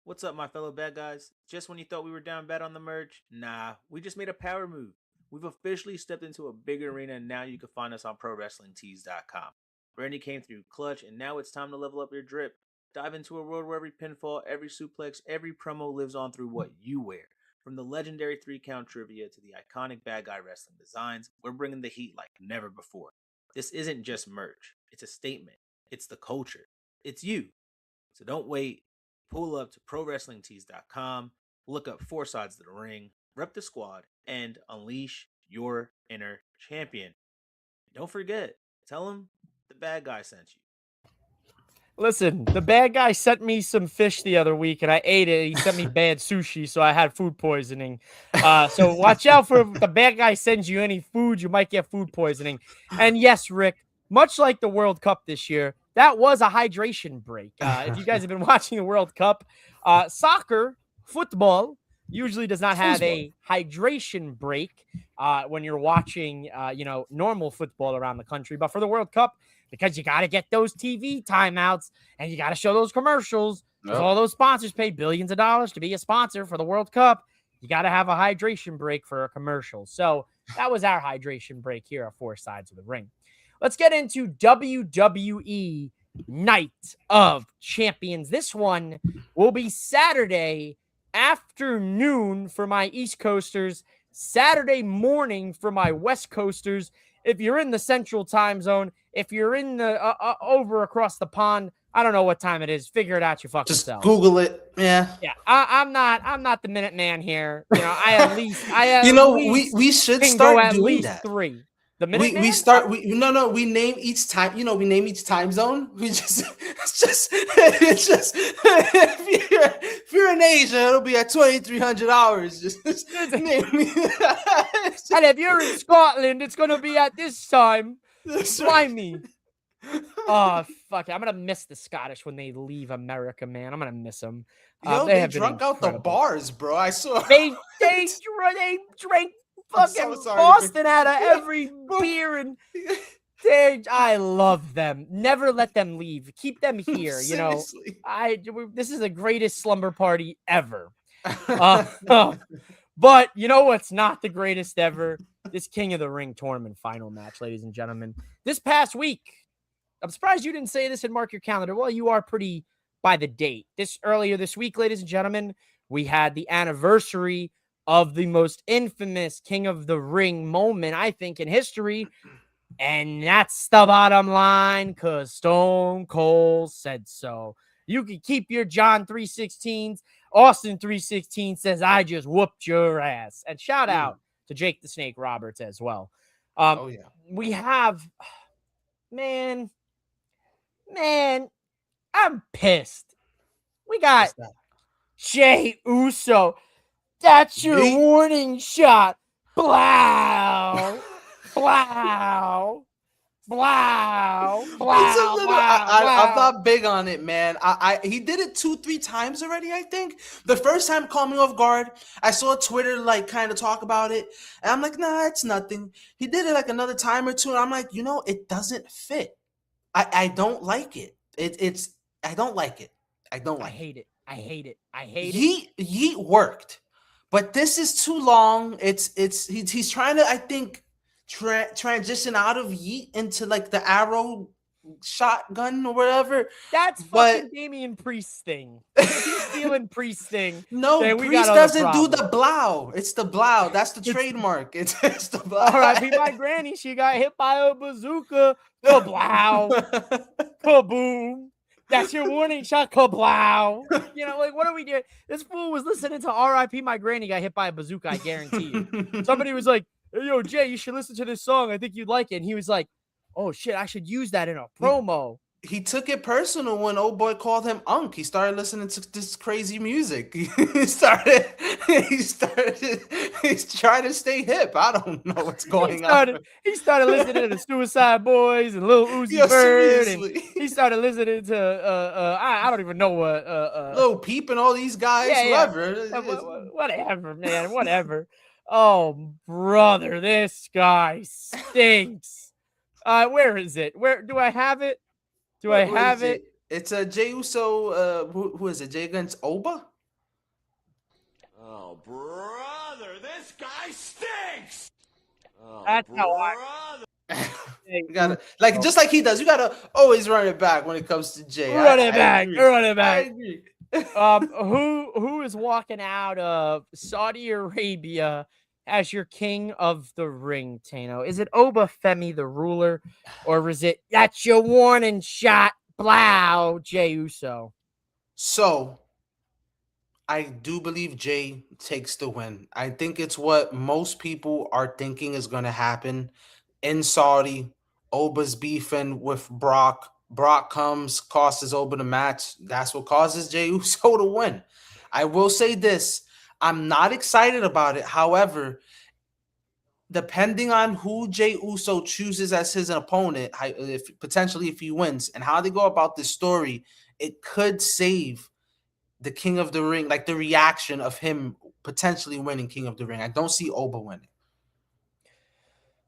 What's up, my fellow bad guys? Just when you thought we were down bad on the merch? Nah, we just made a power move. We've officially stepped into a big arena, and now you can find us on ProWrestlingTees.com. Brandy came through clutch, and now it's time to level up your drip. Dive into a world where every pinfall, every suplex, every promo lives on through what you wear. From the legendary 3-count trivia to the iconic bad guy wrestling designs, we're bringing the heat like never before. This isn't just merch. It's a statement. It's the culture. It's you. So don't wait. Pull up to ProWrestlingTees.com, look up 4 Sides of the Ring, rep the squad, and unleash your inner champion. Don't forget, tell them the bad guy sent you. Listen, the bad guy sent me some fish the other week, and I ate it. He sent me bad sushi, so I had food poisoning. So watch out for if the bad guy sends you any food, you might get food poisoning. And yes, Rick, much like the World Cup this year, that was a hydration break. If you guys have been watching the World Cup, soccer, football, usually does not have a hydration break when you're watching, normal football around the country. But for the World Cup, because you got to get those TV timeouts and you got to show those commercials, because all those sponsors pay billions of dollars to be a sponsor for the World Cup. You got to have a hydration break for a commercial. So that was our hydration break here at Four Sides of the Ring. Let's get into WWE Night of Champions. This one will be Saturday afternoon for my East Coasters, Saturday morning for my West Coasters. If you're in the Central Time Zone, if you're in the over across the pond, I don't know what time it is. Figure it out, you fucking Just self. Google it. Yeah. I'm not the Minuteman here. I at least we should can start go at doing least that. 3. The Minuteman? We name each time, we name each time zone. If you're in Asia, it'll be at 2300 hours. Just name me. And if you're in Scotland, it's gonna be at this time. Why me? Oh, fuck it. I'm gonna miss the Scottish when they leave America, man. I'm gonna miss them. They drunk out the bars, bro. I saw they drank fucking Boston out of every beer, and I love them. Never let them leave. Keep them here. This is the greatest slumber party ever. But you know what's not the greatest ever? This King of the Ring tournament final match, ladies and gentlemen. This past week, I'm surprised you didn't say this and mark your calendar. Well, you are pretty by the date. Earlier this week, ladies and gentlemen, we had the anniversary of the most infamous King of the Ring moment, I think, in history. And that's the bottom line, because Stone Cold said so. You can keep your John 3:16s. Austin 3:16 says, I just whooped your ass. And shout out to Jake the Snake Roberts as well. We have, man, I'm pissed. We got Jey Uso. That's your warning shot. Blow. Blow. Blow. I'm not big on it, man. He did it 2-3 times already, I think. The first time caught me off guard. I saw Twitter kind of talk about it, and I'm like, nah, it's nothing. He did it another time or two, and I'm like, it doesn't fit. I don't like it. I don't like it. I hate it. I hate it. Yeet worked, but this is too long. He's trying to, I think, transition out of Yeet into the arrow shotgun or whatever. That's fucking Damian Priest's thing. He's stealing Priest's thing. No, Priest doesn't do the blow. It's the blow. That's the trademark. It's the blow. R.I.P. my granny. She got hit by a bazooka. Kablow. Kaboom. That's your warning shot. Kablow. What are we doing? This fool was listening to R.I.P. my granny got hit by a bazooka, I guarantee you. Somebody was like, hey, yo, Jay, you should listen to this song. I think you'd like it. And he was like, oh, shit, I should use that in a promo. He took it personal when old boy called him Unk. He started listening to this crazy music. He's trying to stay hip. I don't know what's going on. He started listening to the Suicide Boys and Lil Uzi Vert. And he started listening to I don't even know what Lil Peep and all these guys. Whatever, man. Whatever. Oh, brother, this guy stinks. Where is it? Where do I have it? I have it? It's a Jey Uso. Who is it? Jey against Oba? Oh, brother, this guy stinks. Oh, that's how you gotta just like he does. You gotta always run it back when it comes to Jey. Run it back. I agree. Who is walking out of Saudi Arabia as your King of the Ring, Tano? Is it Oba Femi the ruler, or is it that's your warning shot, blow, Jey Uso? So, I do believe Jey takes the win. I think it's what most people are thinking is going to happen in Saudi. Oba's beefing with Brock. Brock comes, costs Oba the match. That's what causes Jey Uso to win. I will say this. I'm not excited about it. However, depending on who Jey Uso chooses as his opponent, if he wins, and how they go about this story, it could save the King of the Ring, the reaction of him potentially winning King of the Ring. I don't see Oba winning.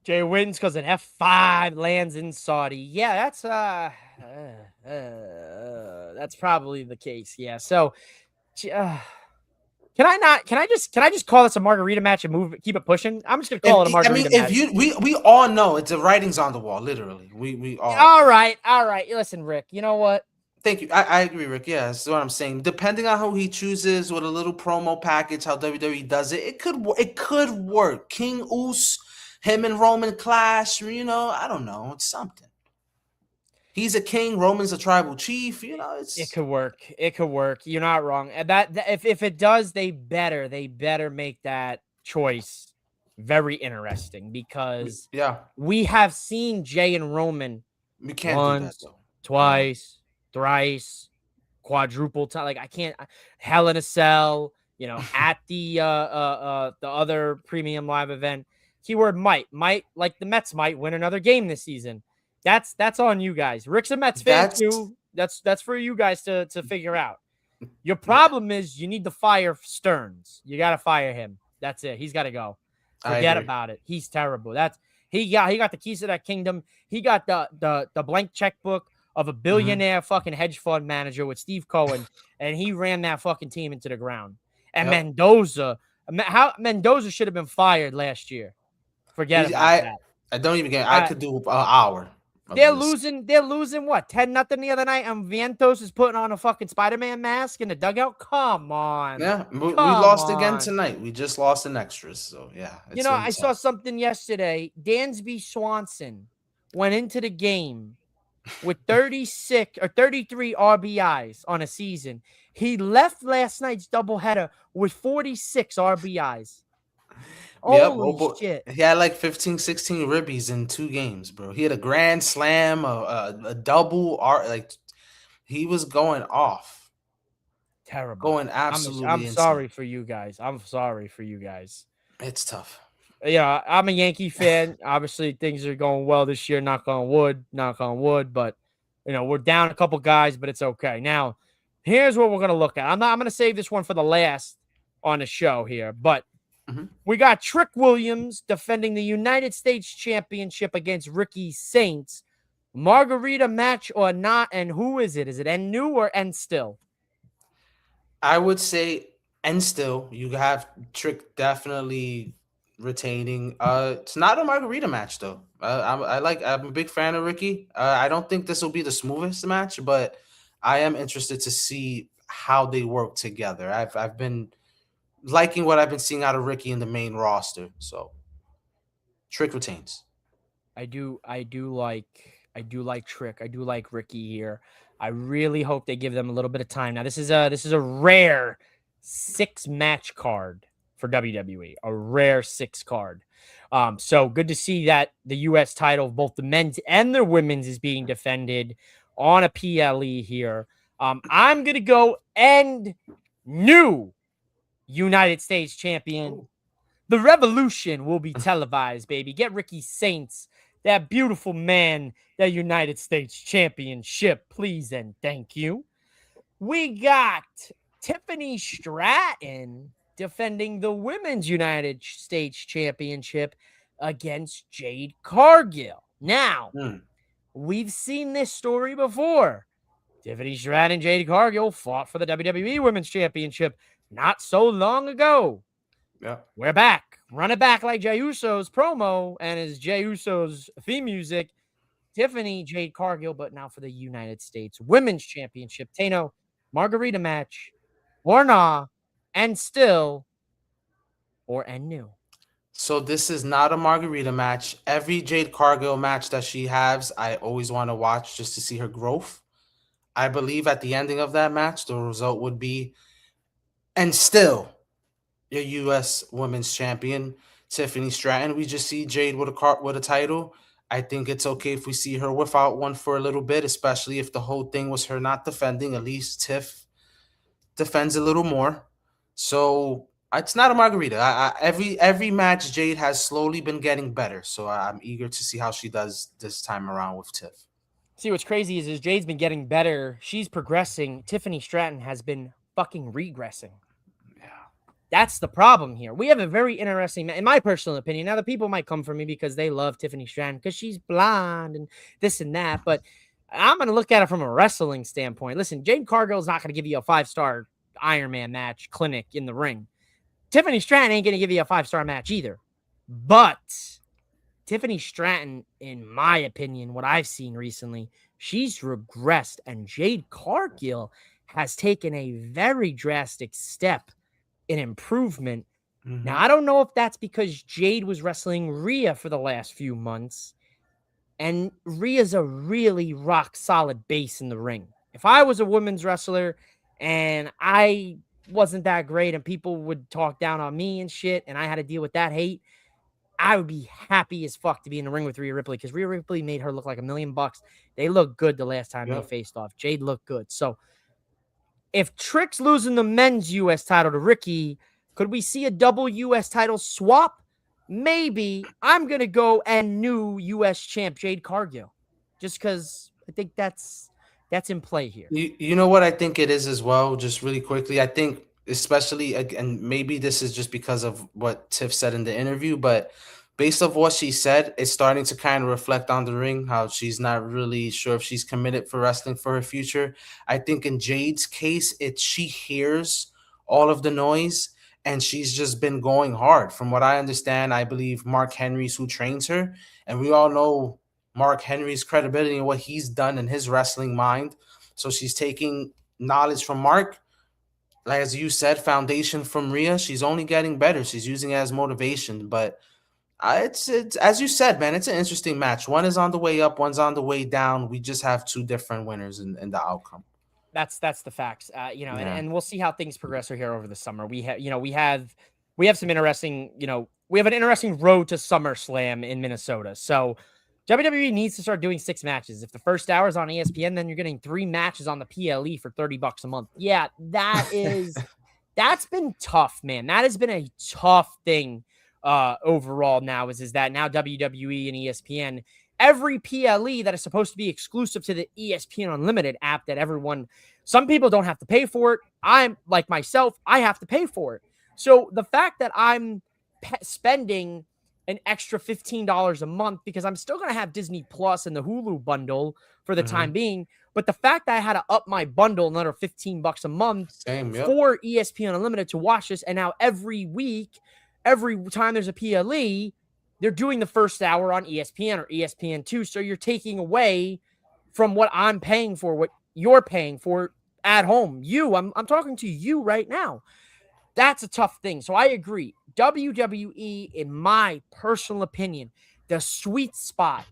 Jay wins because an F5 lands in Saudi. Yeah, that's probably the case. Yeah. So, can I just call this a margarita match and keep it pushing? I'm just gonna call it a margarita match. We all know it's the writing's on the wall. Literally, we all. All right. Listen, Rick. You know what? Thank you. I agree, Rick. Yeah, that's what I'm saying. Depending on how he chooses with a little promo package, how WWE does it, it could work. King Uso, him and Roman clash. I don't know. It's something. He's a king. Roman's a tribal chief. It could work. It could work. You're not wrong. And that if it does, they better make that choice very interesting because we have seen Jay and Roman we can't once, do that though. Twice, thrice, quadruple time. Like I can't. Hell in a Cell. At the other premium live event. Keyword might like the Mets might win another game this season. That's on you guys. Rick's a Mets fan too. That's for you guys to figure out. Your problem is you need to fire Stearns. You got to fire him. That's it. He's got to go. Forget about it. He's terrible. He got the keys to that kingdom. He got the blank checkbook of a billionaire fucking hedge fund manager with Steve Cohen, and he ran that fucking team into the ground. And Mendoza should have been fired last year. Forget about that. I don't even get. I could do an hour. They're losing what? 10-0 the other night, and Vientos is putting on a fucking Spider-Man mask in the dugout. Come on. Yeah, we lost again tonight. We just lost in extras. So yeah. I saw something yesterday. Dansby Swanson went into the game with 36 or 33 RBIs on a season. He left last night's doubleheader with 46 RBIs. Holy shit. He had like 15, 16 ribbies in 2 games, bro. He had a grand slam, a double like he was going off. Terrible. Going absolutely I'm insane. sorry for you guys. It's tough. Yeah, I'm a Yankee fan. Obviously, things are going well this year. Knock on wood. But we're down a couple guys, but it's okay. Now, here's what we're gonna look at. I'm gonna save this one for the last on the show here, but we got Trick Williams defending the United States Championship against Ricky Saints. Margarita match or not, and who is it? Is it end new or end still? I would say end still. You have Trick definitely retaining. It's not a Margarita match though. I'm a big fan of Ricky. I don't think this will be the smoothest match, but I am interested to see how they work together. I've been liking what I've been seeing out of Ricky in the main roster. So Trick retains. I do like Trick. I do like Ricky here. I really hope they give them a little bit of time. Now this is a rare 6-match card for WWE. A rare 6 card. So good to see that the US title, both the men's and the women's, is being defended on a PLE here. I'm gonna go end new United States champion. The revolution will be televised, baby. Get Ricky Saints, that beautiful man, that United States championship, please and thank you. We got Tiffany Stratton defending the women's United States championship against Jade Cargill. Now, we've seen this story before. Tiffany Stratton and Jade Cargill fought for the WWE Women's Championship not so long ago. Yeah. We're back. Run it back like Jey Uso's promo and his Jey Uso's theme music. Tiffany, Jade Cargill, but now for the United States Women's Championship. Tano, Margarita match, or nah, and still, or and new. So this is not a Margarita match. Every Jade Cargill match that she has, I always want to watch just to see her growth. I believe at the ending of that match, the result would be, and still, your U.S. Women's Champion, Tiffany Stratton. We just see Jade with a title. I think it's okay if we see her without one for a little bit, especially if the whole thing was her not defending. At least Tiff defends a little more. So it's not a Margarita. Every match, Jade has slowly been getting better. So I'm eager to see how she does this time around with Tiff. See, what's crazy is Jade's been getting better. She's progressing. Tiffany Stratton has been fucking regressing. Yeah. That's the problem here. We have a very interesting, in my personal opinion. Now, the people might come for me because they love Tiffany Stratton because she's blonde and this and that. But I'm going to look at it from a wrestling standpoint. Listen, Jade Cargill is not going to give you a 5-star Iron Man match clinic in the ring. Tiffany Stratton ain't going to give you a 5-star match either. But Tiffany Stratton, in my opinion, what I've seen recently, she's regressed. And Jade Cargill has taken a very drastic step in improvement. Now, I don't know if that's because Jade was wrestling Rhea for the last few months, and Rhea's a really rock solid base in the ring. If I was a women's wrestler and I wasn't that great and people would talk down on me and shit, and I had to deal with that hate, I would be happy as fuck to be in the ring with Rhea Ripley because Rhea Ripley made her look like $1 million. They looked good the last time they faced off. Jade looked good. So if Trick's losing the men's U.S. title to Ricky, could we see a double U.S. title swap? Maybe. I'm going to go and new U.S. champ Jade Cargill just because I think that's in play here. You know what I think it is as well, just really quickly. I think especially, and maybe this is just because of what Tiff said in the interview, but based off what she said, it's starting to kind of reflect on the ring, how she's not really sure if she's committed for wrestling for her future. I think in Jade's case, she hears all of the noise and she's just been going hard. From what I understand, I believe Mark Henry's who trains her, and we all know Mark Henry's credibility and what he's done in his wrestling mind. So she's taking knowledge from Mark. Like as you said, foundation from Rhea. She's only getting better. She's using it as motivation, but it's as you said, man, it's an interesting match. One is on the way up, one's on the way down. We just have two different winners in the outcome. That's the facts. And we'll see how things progress here over the summer. We have some interesting, we have an interesting road to SummerSlam in Minnesota. So WWE needs to start doing 6 matches. If the first hour is on ESPN, then you're getting 3 matches on the PLE for $30 a month. Yeah, that's been tough, man. That has been a tough thing. Overall now is that now WWE and ESPN, every PLE that is supposed to be exclusive to the ESPN Unlimited app that some people don't have to pay for it. I'm like myself, I have to pay for it. So the fact that I'm spending an extra $15 a month because I'm still going to have Disney Plus and the Hulu bundle for the time being. But the fact that I had to up my bundle another $15 a month for ESPN Unlimited to watch this. And now every week, every time there's a PLE, they're doing the first hour on ESPN or ESPN2. So you're taking away from what I'm paying for, what you're paying for at home. I'm talking to you right now. That's a tough thing. So I agree. WWE, in my personal opinion, the sweet spot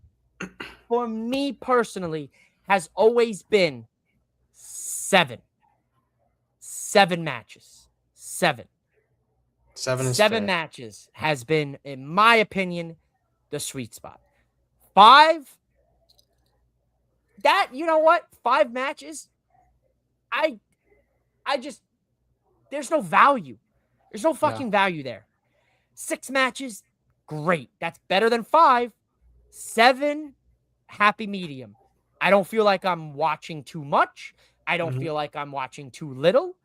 for me personally has always been 7. 7 matches. 7. 7 matches has been, in my opinion, the sweet spot. 5, you know what? 5 matches, I just, there's no value. There's no fucking value there. 6 matches, great. That's better than 5. 7, happy medium. I don't feel like I'm watching too much. I don't feel like I'm watching too little.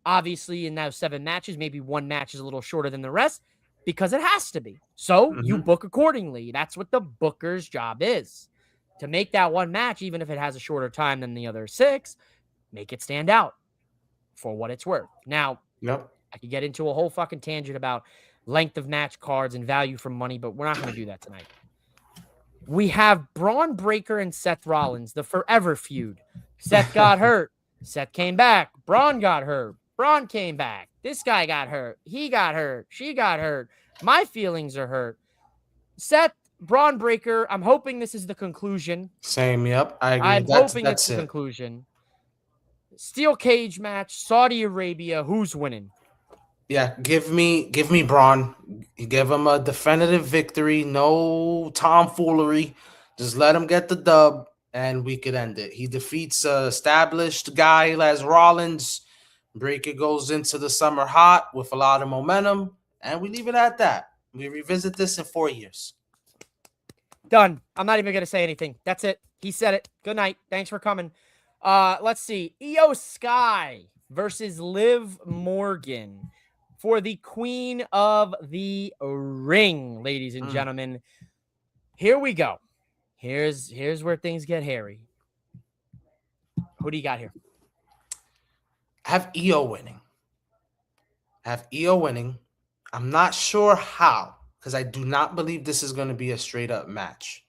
Obviously in those 7 matches, maybe one match is a little shorter than the rest because it has to be. So you book accordingly. That's what the booker's job is. To make that one match, even if it has a shorter time than the other 6, make it stand out for what it's worth. Now, I could get into a whole fucking tangent about length of match cards and value for money, but we're not going to do that tonight. We have Braun Breaker and Seth Rollins, the forever feud. Seth got hurt. Seth came back. Braun got hurt. Braun came back. This guy got hurt. He got hurt. She got hurt. My feelings are hurt. Seth, Braun Breaker, I'm hoping this is the conclusion. Same, yep. I agree. I'm hoping it's the conclusion. Steel cage match, Saudi Arabia. Who's winning? Yeah, give me Braun. Give him a definitive victory. No tomfoolery. Just let him get the dub, and we could end it. He defeats an established guy as Rollins. Breaker goes into the summer hot with a lot of momentum, and we leave it at that. We revisit this in 4 years. Done. I'm not even going to say anything. That's it. He said it. Good night. Thanks for coming. Let's see. Io Sky versus Liv Morgan for the Queen of the Ring, ladies and gentlemen. Here we go. Here's where things get hairy. Who do you got here? I have Io winning. I'm not sure how, because I do not believe this is going to be a straight up match.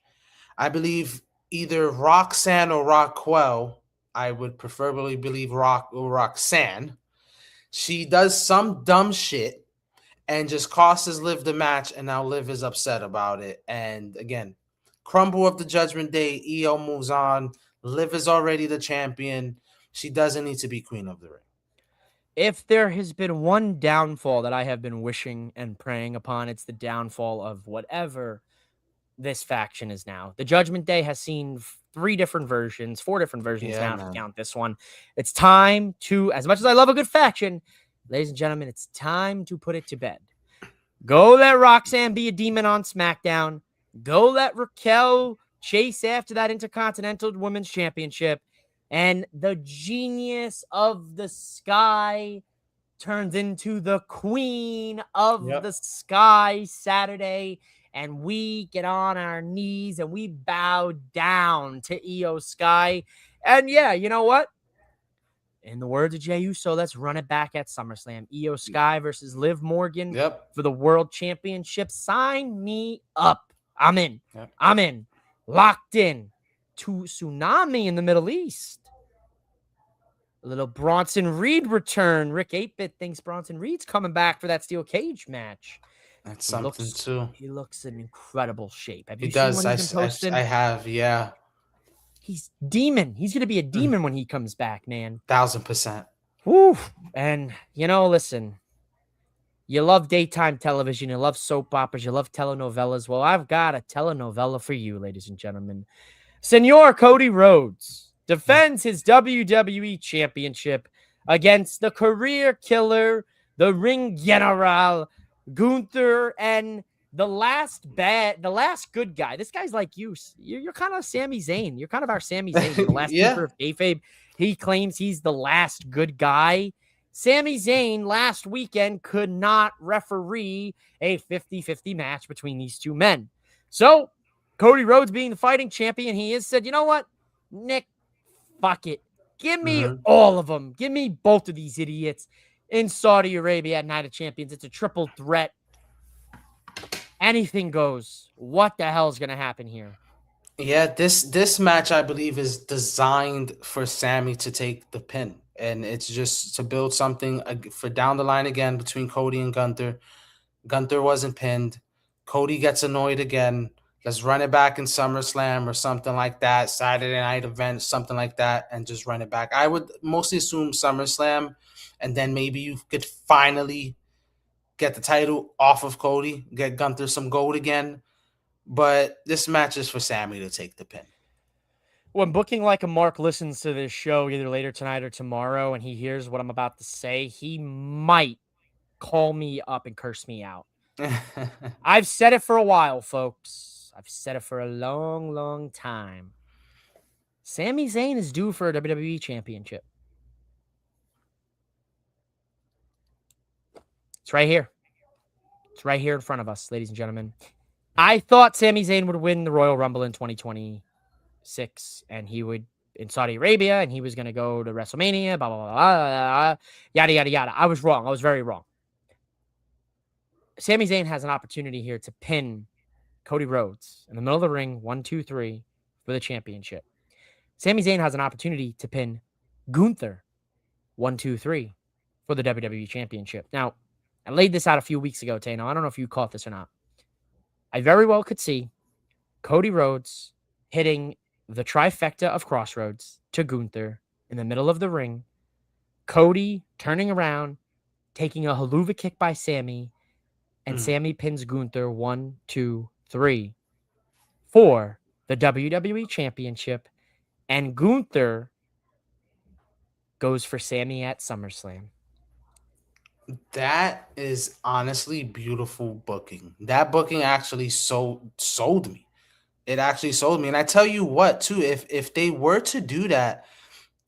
I believe either Roxanne or Raquel. I would preferably believe Roxanne. She does some dumb shit and just costs Liv the match, and now Liv is upset about it. And again, crumble of the Judgment Day, Io moves on. Liv is already the champion. She doesn't need to be Queen of the Ring. If there has been one downfall that I have been wishing and praying upon, it's the downfall of whatever this faction is now. The Judgment Day has seen 4 different versions now, if you count this one. It's time to, as much as I love a good faction, ladies and gentlemen, it's time to put it to bed. Go let Roxanne be a demon on SmackDown. Go let Raquel chase after that Intercontinental Women's Championship. And the genius of the sky turns into the Queen of the Sky Saturday. And we get on our knees and we bow down to Io Sky. And yeah, you know what? In the words of Jey Uso, let's run it back at SummerSlam. Io Sky versus Liv Morgan for the World Championship. Sign me up. I'm in. I'm in. Locked in. To Tsunami in the Middle East. A little Bronson Reed return. Rick 8-Bit thinks Bronson Reed's coming back for that steel cage match. That's something too. He looks in incredible shape. Have you He seen does. when he's been posting? I have, yeah. He's demon. He's going to be a demon when he comes back, man. 1000%. Woo. And, you know, listen, you love daytime television. You love soap operas. You love telenovelas. Well, I've got a telenovela for you, ladies and gentlemen. Senor Cody Rhodes defends his WWE Championship against the career killer, the Ring General, Gunther, and the last good guy. This guy's like you. You're kind of Sami Zayn. You're kind of our Sami Zayn. The last keeper of kayfabe. He claims he's the last good guy. Sami Zayn last weekend could not referee a 50-50 match between these two men. So Cody Rhodes, being the fighting champion he is, said, you know what, Nick, fuck it. Give me all of them. Give me both of these idiots in Saudi Arabia at Night of Champions. It's a triple threat. Anything goes. What the hell is going to happen here? Yeah, this match, I believe, is designed for Sammy to take the pin. And it's just to build something for down the line again between Cody and Gunther. Gunther wasn't pinned. Cody gets annoyed again. Let's run it back in SummerSlam or something like that. Saturday night event, something like that, and just run it back. I would mostly assume SummerSlam, and then maybe you could finally get the title off of Cody, get Gunther some gold again. But this match is for Sammy to take the pin. When Booking Like a Mark listens to this show either later tonight or tomorrow and he hears what I'm about to say, he might call me up and curse me out. I've said it for a while, folks. I've said it for a long, long time. Sami Zayn is due for a WWE Championship. It's right here. It's right here in front of us, ladies and gentlemen. I thought Sami Zayn would win the Royal Rumble in 2026, and he would in Saudi Arabia, and he was going to go to WrestleMania, blah, blah, blah, blah, yada, yada, yada. I was wrong. I was very wrong. Sami Zayn has an opportunity here to pin Cody Rhodes in the middle of the ring, 1, 2, 3, for the championship. Sami Zayn has an opportunity to pin Gunther, 1, 2, 3, for the WWE Championship. Now, I laid this out a few weeks ago, Tano. I don't know if you caught this or not. I very well could see Cody Rhodes hitting the trifecta of Crossroads to Gunther in the middle of the ring, Cody turning around, taking a haluva kick by Sami, and Sami pins Gunther 1, 2, 3 for the WWE Championship, and Gunther goes for Sami at SummerSlam. That is honestly beautiful booking. That booking actually sold me. It actually sold me. And I tell you what, too, if they were to do that,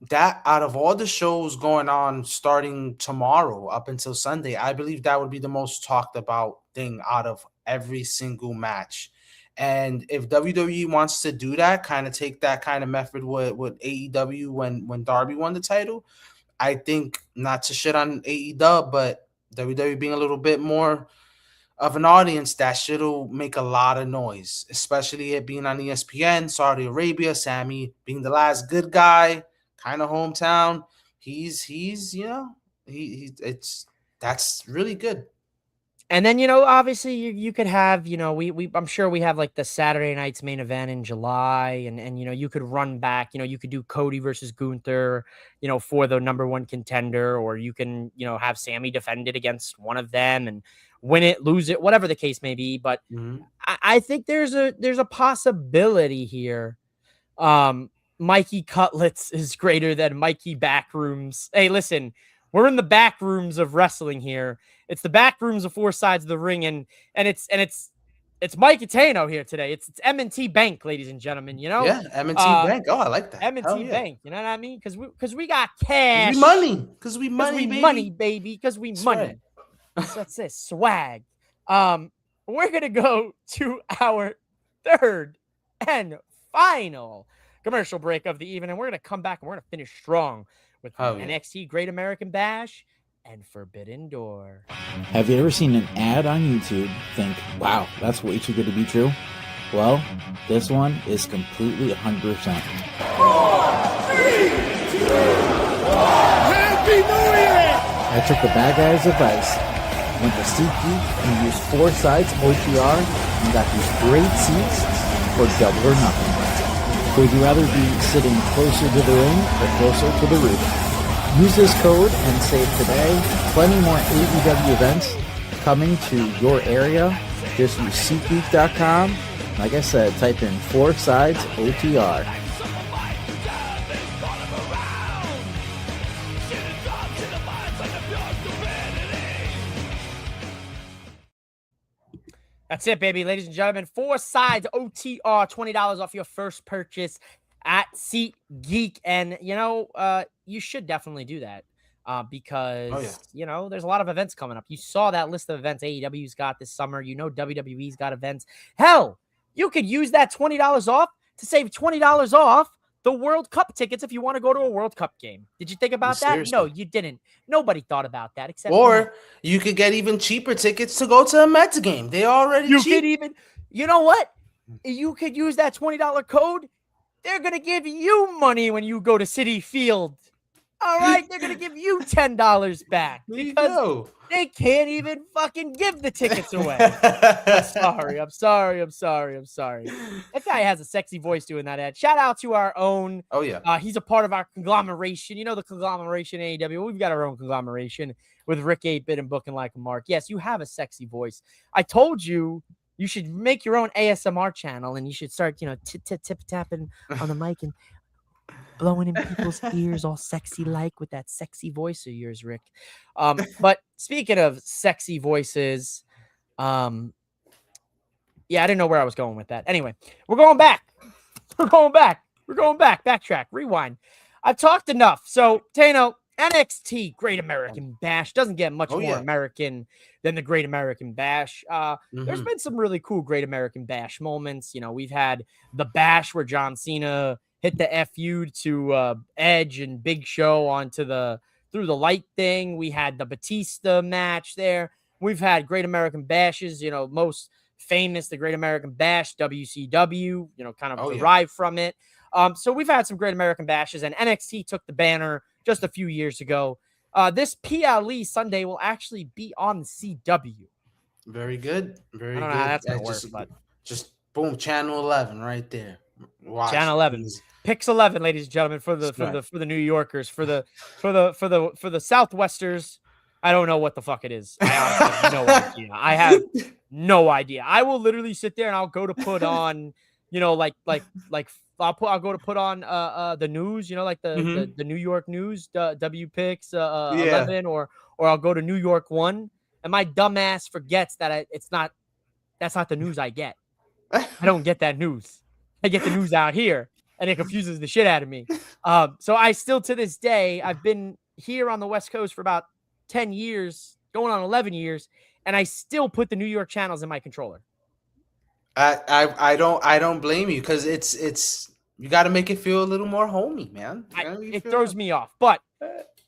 that out of all the shows going on starting tomorrow up until Sunday, I believe that would be the most talked about thing out of every single match. And if WWE wants to do that, kind of take that kind of method with AEW when Darby won the title, I think, not to shit on AEW, but WWE being a little bit more of an audience, that shit'll make a lot of noise, especially it being on ESPN, Saudi Arabia, Sammy being the last good guy, kind of hometown. He's it's that's really good. And then, obviously you could have, we I'm sure we have like the Saturday night's main event in July, and you could run back, you could do Cody versus Gunther, for the number one contender, or you can, have Sammy defend it against one of them and win it, lose it, whatever the case may be. But I think there's a possibility here. Mikey Cutlets is greater than Mikey Backrooms. Hey, listen, we're in the back rooms of wrestling here. It's the back rooms of Four Sides of the Ring, and it's Mike Atano here today. It's M&T Bank, ladies and gentlemen. Yeah, M&T Bank. Oh, I like that. M&T Bank. You know what I mean? Because we got cash. We money. Because we money, baby. Money, baby. Because we money. Right. So that's it. Swag. We're gonna go to our third and final commercial break of the evening, and we're gonna come back and we're gonna finish strong with NXT Great American Bash and Forbidden Door. Have you ever seen an ad on YouTube, think, wow, that's way too good to be true? Well, this one is completely 100%. 4, 3, 2, 1. Happy New Year! I took the bad guy's advice, went to SeatGeek and used 4 Sides OTR and got these great seats for double or nothing. Would you rather be sitting closer to the ring or closer to the roof? Use this code and save today. Plenty more AEW events coming to your area. Just use SeatGeek.com. Like I said, type in 4 Sides OTR. That's it, baby. Ladies and gentlemen, 4 Sides OTR, $20 off your first purchase at SeatGeek. And, you should definitely do that because, there's a lot of events coming up. You saw that list of events AEW's got this summer. WWE's got events. Hell, you could use that $20 off to save $20 off the World Cup tickets if you want to go to a World Cup game. Did you think about that? Seriously? No, you didn't. Nobody thought about that except Or you could get even cheaper tickets to go to a Mets game. They already you cheap. could even, you know what? You could use that $20 code. They're going to give you money when you go to Citi Field. All right? They're going to give you $10 back because they can't even fucking give the tickets away. I'm sorry. That guy has a sexy voice doing that ad. Shout out to our own. Oh, yeah. He's a part of our conglomeration. The conglomeration AEW. We've got our own conglomeration with Rick 8-Bit and Booking Like a Mark. Yes, you have a sexy voice. I told you should make your own ASMR channel and you should start, tip-tapping on the mic and blowing in people's ears all sexy like with that sexy voice of yours, Rick. But speaking of sexy voices, I didn't know where I was going with that. Anyway, we're going back. Backtrack, rewind. I've talked enough. So, Tano, NXT Great American Bash doesn't get much more American than the Great American Bash. There's been some really cool Great American Bash moments. We've had the Bash where John Cena hit the FU to Edge and Big Show through the light thing. We had the Batista match there. We've had Great American Bashes, most famous, the Great American Bash, WCW, kind of derived from it. So we've had some Great American Bashes, and NXT took the banner just a few years ago. This PLE Sunday will actually be on the CW. Very good. I don't know how that's going to work, but just boom, channel 11 right there. Watch channel 11. Please. Pix 11, ladies and gentlemen, for the New Yorkers, for the Southwesters. I don't know what the fuck it is. I have no idea. I have no idea. I will literally sit there and I'll go to put on, I'll go to put on the news, the New York news, WPix 11, or I'll go to New York 1, and my dumbass forgets that that's not the news I get. I don't get that news. I get the news out here. and it confuses the shit out of me. So I still, to this day, I've been here on the West Coast for about 10 years, going on 11 years, and I still put the New York channels in my controller. I don't blame you, because it's you got to make it feel a little more homey, man. It throws me off. But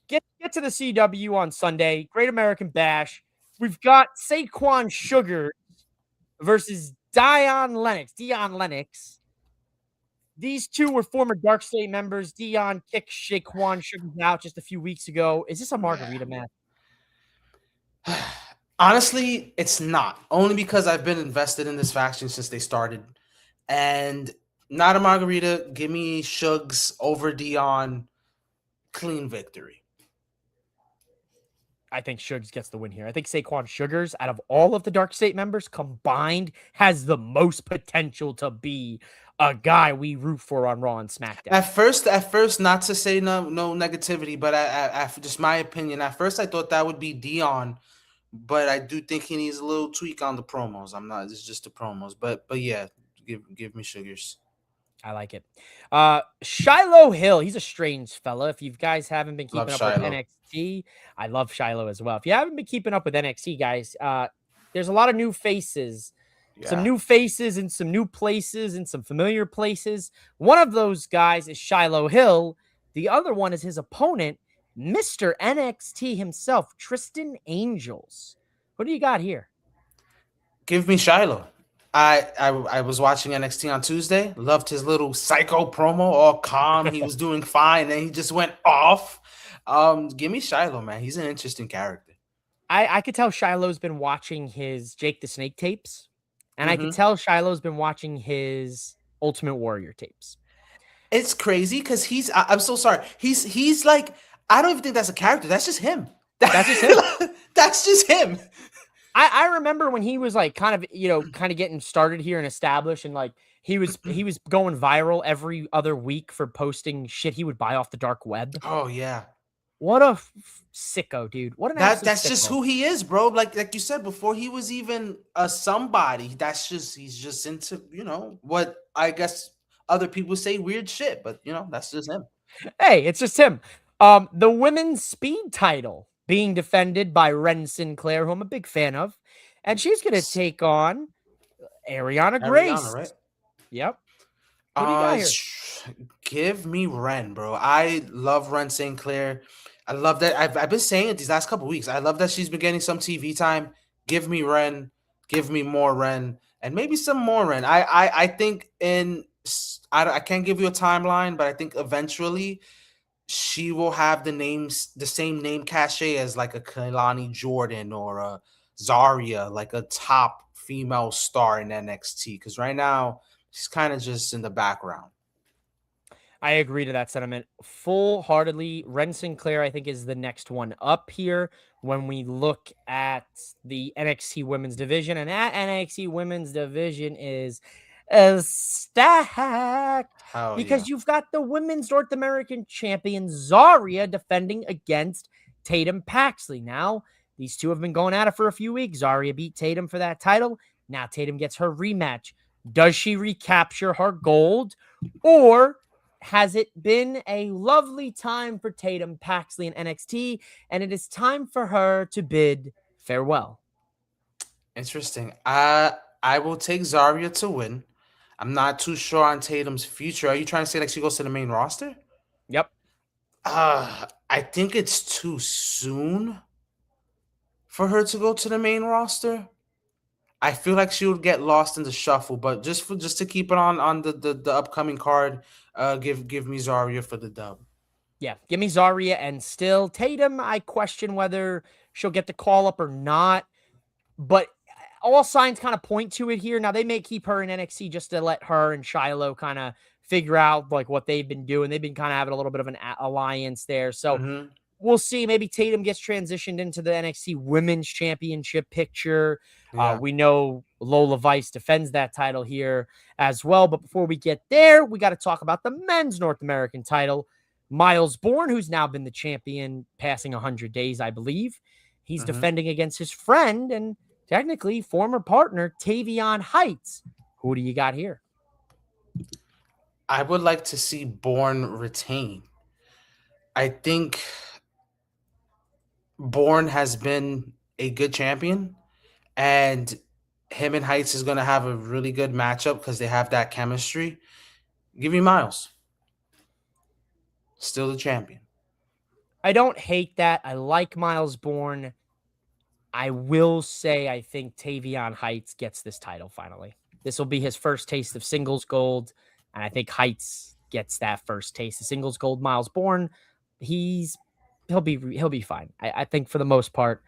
get to the CW on Sunday, Great American Bash. We've got Saquon Sugar versus Dion Lennox. These two were former Dark State members. Dion kicked Saquon Sugar out just a few weeks ago. Is this a Margarita match? Honestly, it's not. Only because I've been invested in this faction since they started. And not a Margarita. Give me Shugs over Dion. Clean victory. I think Shugs gets the win here. I think Saquon Sugars, out of all of the Dark State members combined, has the most potential to be a guy we root for on Raw and SmackDown. At first, not to say no negativity, but I just my opinion. At first, I thought that would be Dion, but I do think he needs a little tweak on the promos. It's just the promos, but yeah, give me Sugars. I like it. Shiloh Hill, he's a strange fella. If you guys haven't been keeping up with NXT, I love Shiloh as well. If you haven't been keeping up with NXT, guys, there's a lot of new faces. Yeah. Some new faces in some new places and some familiar places. One of those guys is Shiloh Hill. The other one is his opponent, Mr. NXT himself, Tristan Angels. What do you got here? Give me Shiloh. I was watching NXT on Tuesday. Loved his little psycho promo, all calm. He was doing fine, and he just went off. Give me Shiloh, man. He's an interesting character. I could tell Shiloh's been watching his Jake the Snake tapes. And I can tell Shiloh's been watching his Ultimate Warrior tapes. It's crazy because I'm so sorry. He's like, I don't even think that's a character. That's just him. That's just him. That's just him. I remember when he was like kind of getting started here and established, and like he was going viral every other week for posting shit he would buy off the dark web. Oh yeah. What a sicko, dude. What an that's sicko. Just who he is, bro. Like you said, before he was even a somebody, he's just into, what I guess other people say weird shit, but that's just him. Hey, it's just him. The women's speed title being defended by Ren Sinclair, who I'm a big fan of, and she's gonna take on Ariana Grace. Right? Yep. What do you got here? Give me Ren, bro. I love Ren Sinclair. I love that. I've been saying it these last couple of weeks. I love that she's been getting some TV time. Give me Ren. Give me more Ren, and maybe some more Ren. I think I can't give you a timeline, but I think eventually she will have the same name cachet as like a Kehlani Jordan or a Zarya, like a top female star in NXT. Because right now she's kind of just in the background. I agree to that sentiment full-heartedly. Ren Sinclair, I think, is the next one up here when we look at the NXT Women's Division. And that NXT Women's Division is stacked because you've got the Women's North American Champion Zarya defending against Tatum Paxley. Now, these two have been going at it for a few weeks. Zarya beat Tatum for that title. Now Tatum gets her rematch. Does she recapture her gold, or has it been a lovely time for Tatum Paxley in NXT, and it is time for her to bid farewell? Interesting. I will take Zarya to win. I'm not too sure on Tatum's future. Are you trying to say like she goes to the main roster? Yep. I think it's too soon for her to go to the main roster. I feel like she would get lost in the shuffle, but just to keep it on the upcoming card, give me Zarya for the dub. Yeah, give me Zarya, and still Tatum, I question whether she'll get the call up or not, but all signs kind of point to it here. Now, they may keep her in NXT just to let her and Shiloh kind of figure out like what they've been doing. They've been kind of having a little bit of an alliance there. So we'll see. Maybe Tatum gets transitioned into the NXT Women's Championship picture. Yeah. We know Lola Vice defends that title here as well. But before we get there, we got to talk about the Men's North American title. Miles Bourne, who's now been the champion, passing 100 days, I believe. He's defending against his friend and technically former partner, Tavion Heights. Who do you got here? I would like to see Bourne retain. I think Bourne has been a good champion, and him and Heights is going to have a really good matchup because they have that chemistry. Give me Miles. Still the champion. I don't hate that. I like Miles Bourne. I will say I think Tavion Heights gets this title finally. This will be his first taste of singles gold, and I think Heights gets that first taste of singles gold. Miles Bourne, he'll be fine. I think for the most part,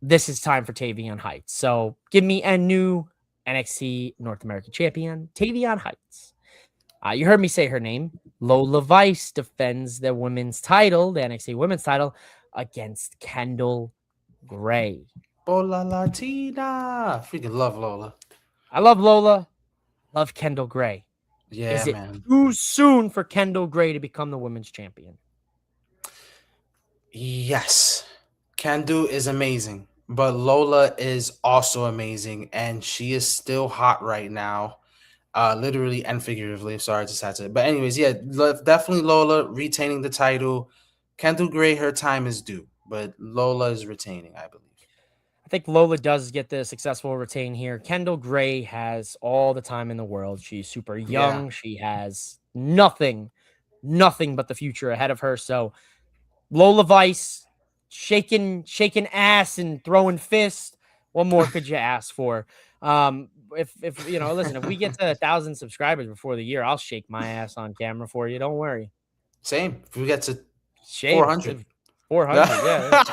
this is time for Tavion Heights. So give me a new NXT North American champion, Tavion Heights. You heard me say her name. Lola Vice defends the women's title, the NXT women's title, against Kendall Gray. Bola Latina. Freaking love Lola. I love Lola. Love Kendall Gray. Yeah, Is it man. too soon for Kendall Gray to become the women's champion? Yes. Kandu is amazing, but Lola is also amazing, and she is still hot right now. Literally and figuratively. Sorry, I just had to. But anyways, yeah, definitely Lola retaining the title. Kendall Gray, her time is due, but Lola is retaining, I believe. I think Lola does get the successful retain here. Kendall Gray has all the time in the world. She's super young. Yeah. She has nothing but the future ahead of her. So Lola Vice shaking ass and throwing fists. What more could you ask for? If you know, listen, if we get to 1,000 subscribers before the year, I'll shake my ass on camera for you. Don't worry. Same. If we get to Shame. 400. 400, yeah.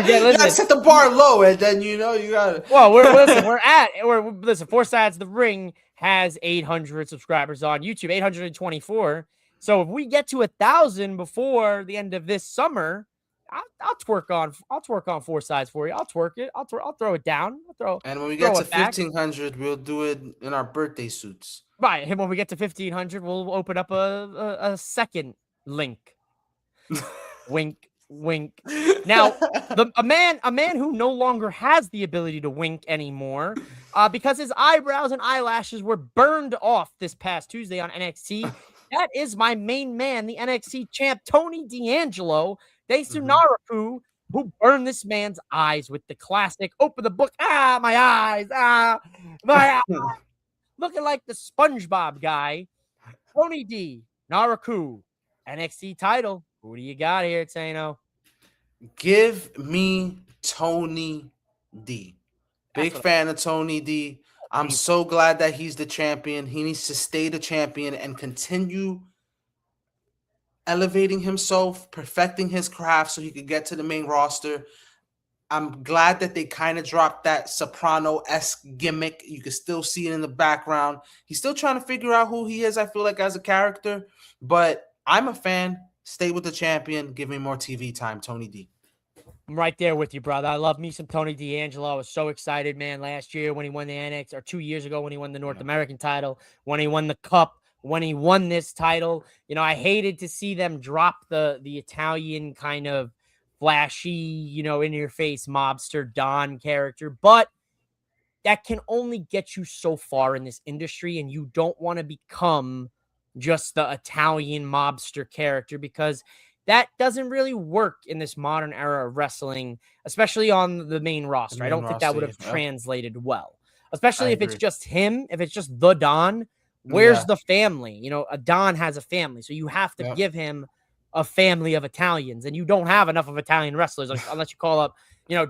You gotta set the bar low, and then you gotta. Well, listen. Four Sides of the Ring has 800 subscribers on YouTube, 824. So if we get to 1,000 before the end of this summer, I'll twerk on Four Sides for you. I'll twerk it. I'll throw it down. And when we get to it back. 1,500, we'll do it in our birthday suits. Right. And when we get to 1,500, we'll open up a second link. Wink, wink. Now, a man who no longer has the ability to wink anymore, because his eyebrows and eyelashes were burned off this past Tuesday on NXT. That is my main man, the NXT champ, Tony D'Angelo, Desunaraku, who burned this man's eyes with the classic open the book. My eyes. My eyes. Looking like the SpongeBob guy. Tony D. Naraku, NXT title. Who do you got here, Tano? Give me Tony D. Big fan of Tony D. I'm so glad that he's the champion. He needs to stay the champion and continue elevating himself, perfecting his craft so he could get to the main roster. I'm glad that they kind of dropped that Soprano-esque gimmick. You can still see it in the background. He's still trying to figure out who he is, I feel like, as a character. But I'm a fan. Stay with the champion. Give me more TV time, Tony D. I'm right there with you, brother. I love me some Tony D'Angelo. I was so excited, man, last year when he won the NXT, or 2 years ago when he won the North American title, when he won the Cup, when he won this title. You know, I hated to see them drop the Italian kind of flashy, in-your-face mobster Don character, but that can only get you so far in this industry, and you don't want to become just the Italian mobster character because that doesn't really work in this modern era of wrestling, especially on the main roster. I don't think that would have translated well, especially if it's just him, if it's just the Don. Where's the family? A Don has a family, so you have to give him a family of Italians, and you don't have enough of Italian wrestlers unless you call up,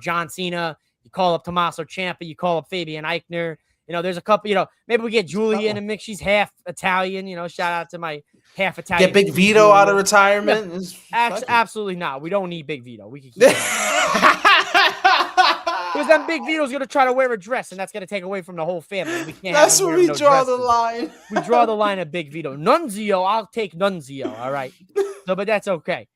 John Cena, you call up Tommaso Ciampa, you call up Fabian Eichner. There's a couple, maybe we get Julia in a mix. She's half Italian, shout out to my half Italian. Get Big Vito out of retirement. Yeah, absolutely not. We don't need Big Vito. We can keep because then Big Vito's going to try to wear a dress, and that's going to take away from the whole family. We can't. That's where we draw the line. We draw the line at Big Vito. Nunzio, I'll take Nunzio. All right. So, but that's okay.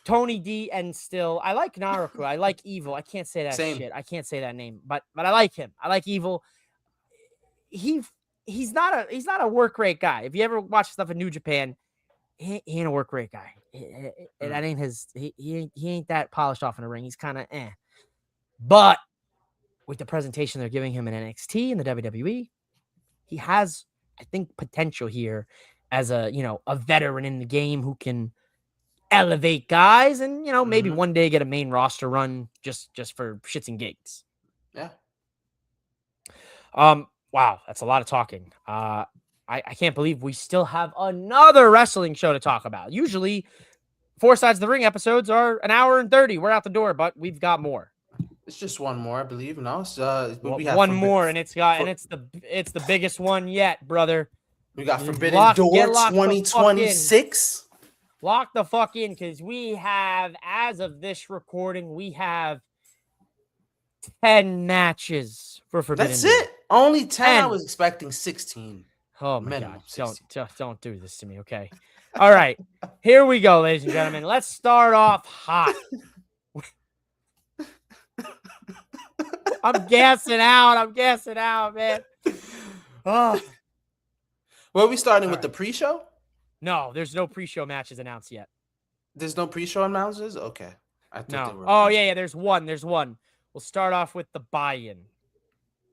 Tony D and still, I like Naraku. I like Evil. I can't say that shit. I can't say that name, but I like him. I like Evil. He's not a work rate guy. If you ever watch stuff in New Japan, he ain't a work rate guy. That ain't his. He ain't that polished off in the ring. He's kind of eh. But with the presentation they're giving him in NXT and the WWE, he has I think, potential here as a, a veteran in the game who can elevate guys and, maybe one day get a main roster run just for shits and gigs. Yeah. Wow, that's a lot of talking. I can't believe we still have another wrestling show to talk about. Usually 4 Sides of the Ring episodes are an hour and 30. We're out the door, but we've got more. It's just one more, I believe. No, it's, we have one more, and it's the biggest one yet, brother. We got Forbidden Door 2026. Lock the fuck in, because we have, as of this recording, we have 10 matches for Forbidden Door. That's it? Only 10? I was expecting 16. Oh my God. Don't do this to me, okay? All right. Here we go, ladies and gentlemen. Let's start off hot. I'm gassing out, man. Oh. Well, are we starting with the pre-show? No, there's no pre-show matches announced yet. There's no pre-show announcers? Okay. I thought no. They were oh, yeah, there's one. We'll start off with the buy-in.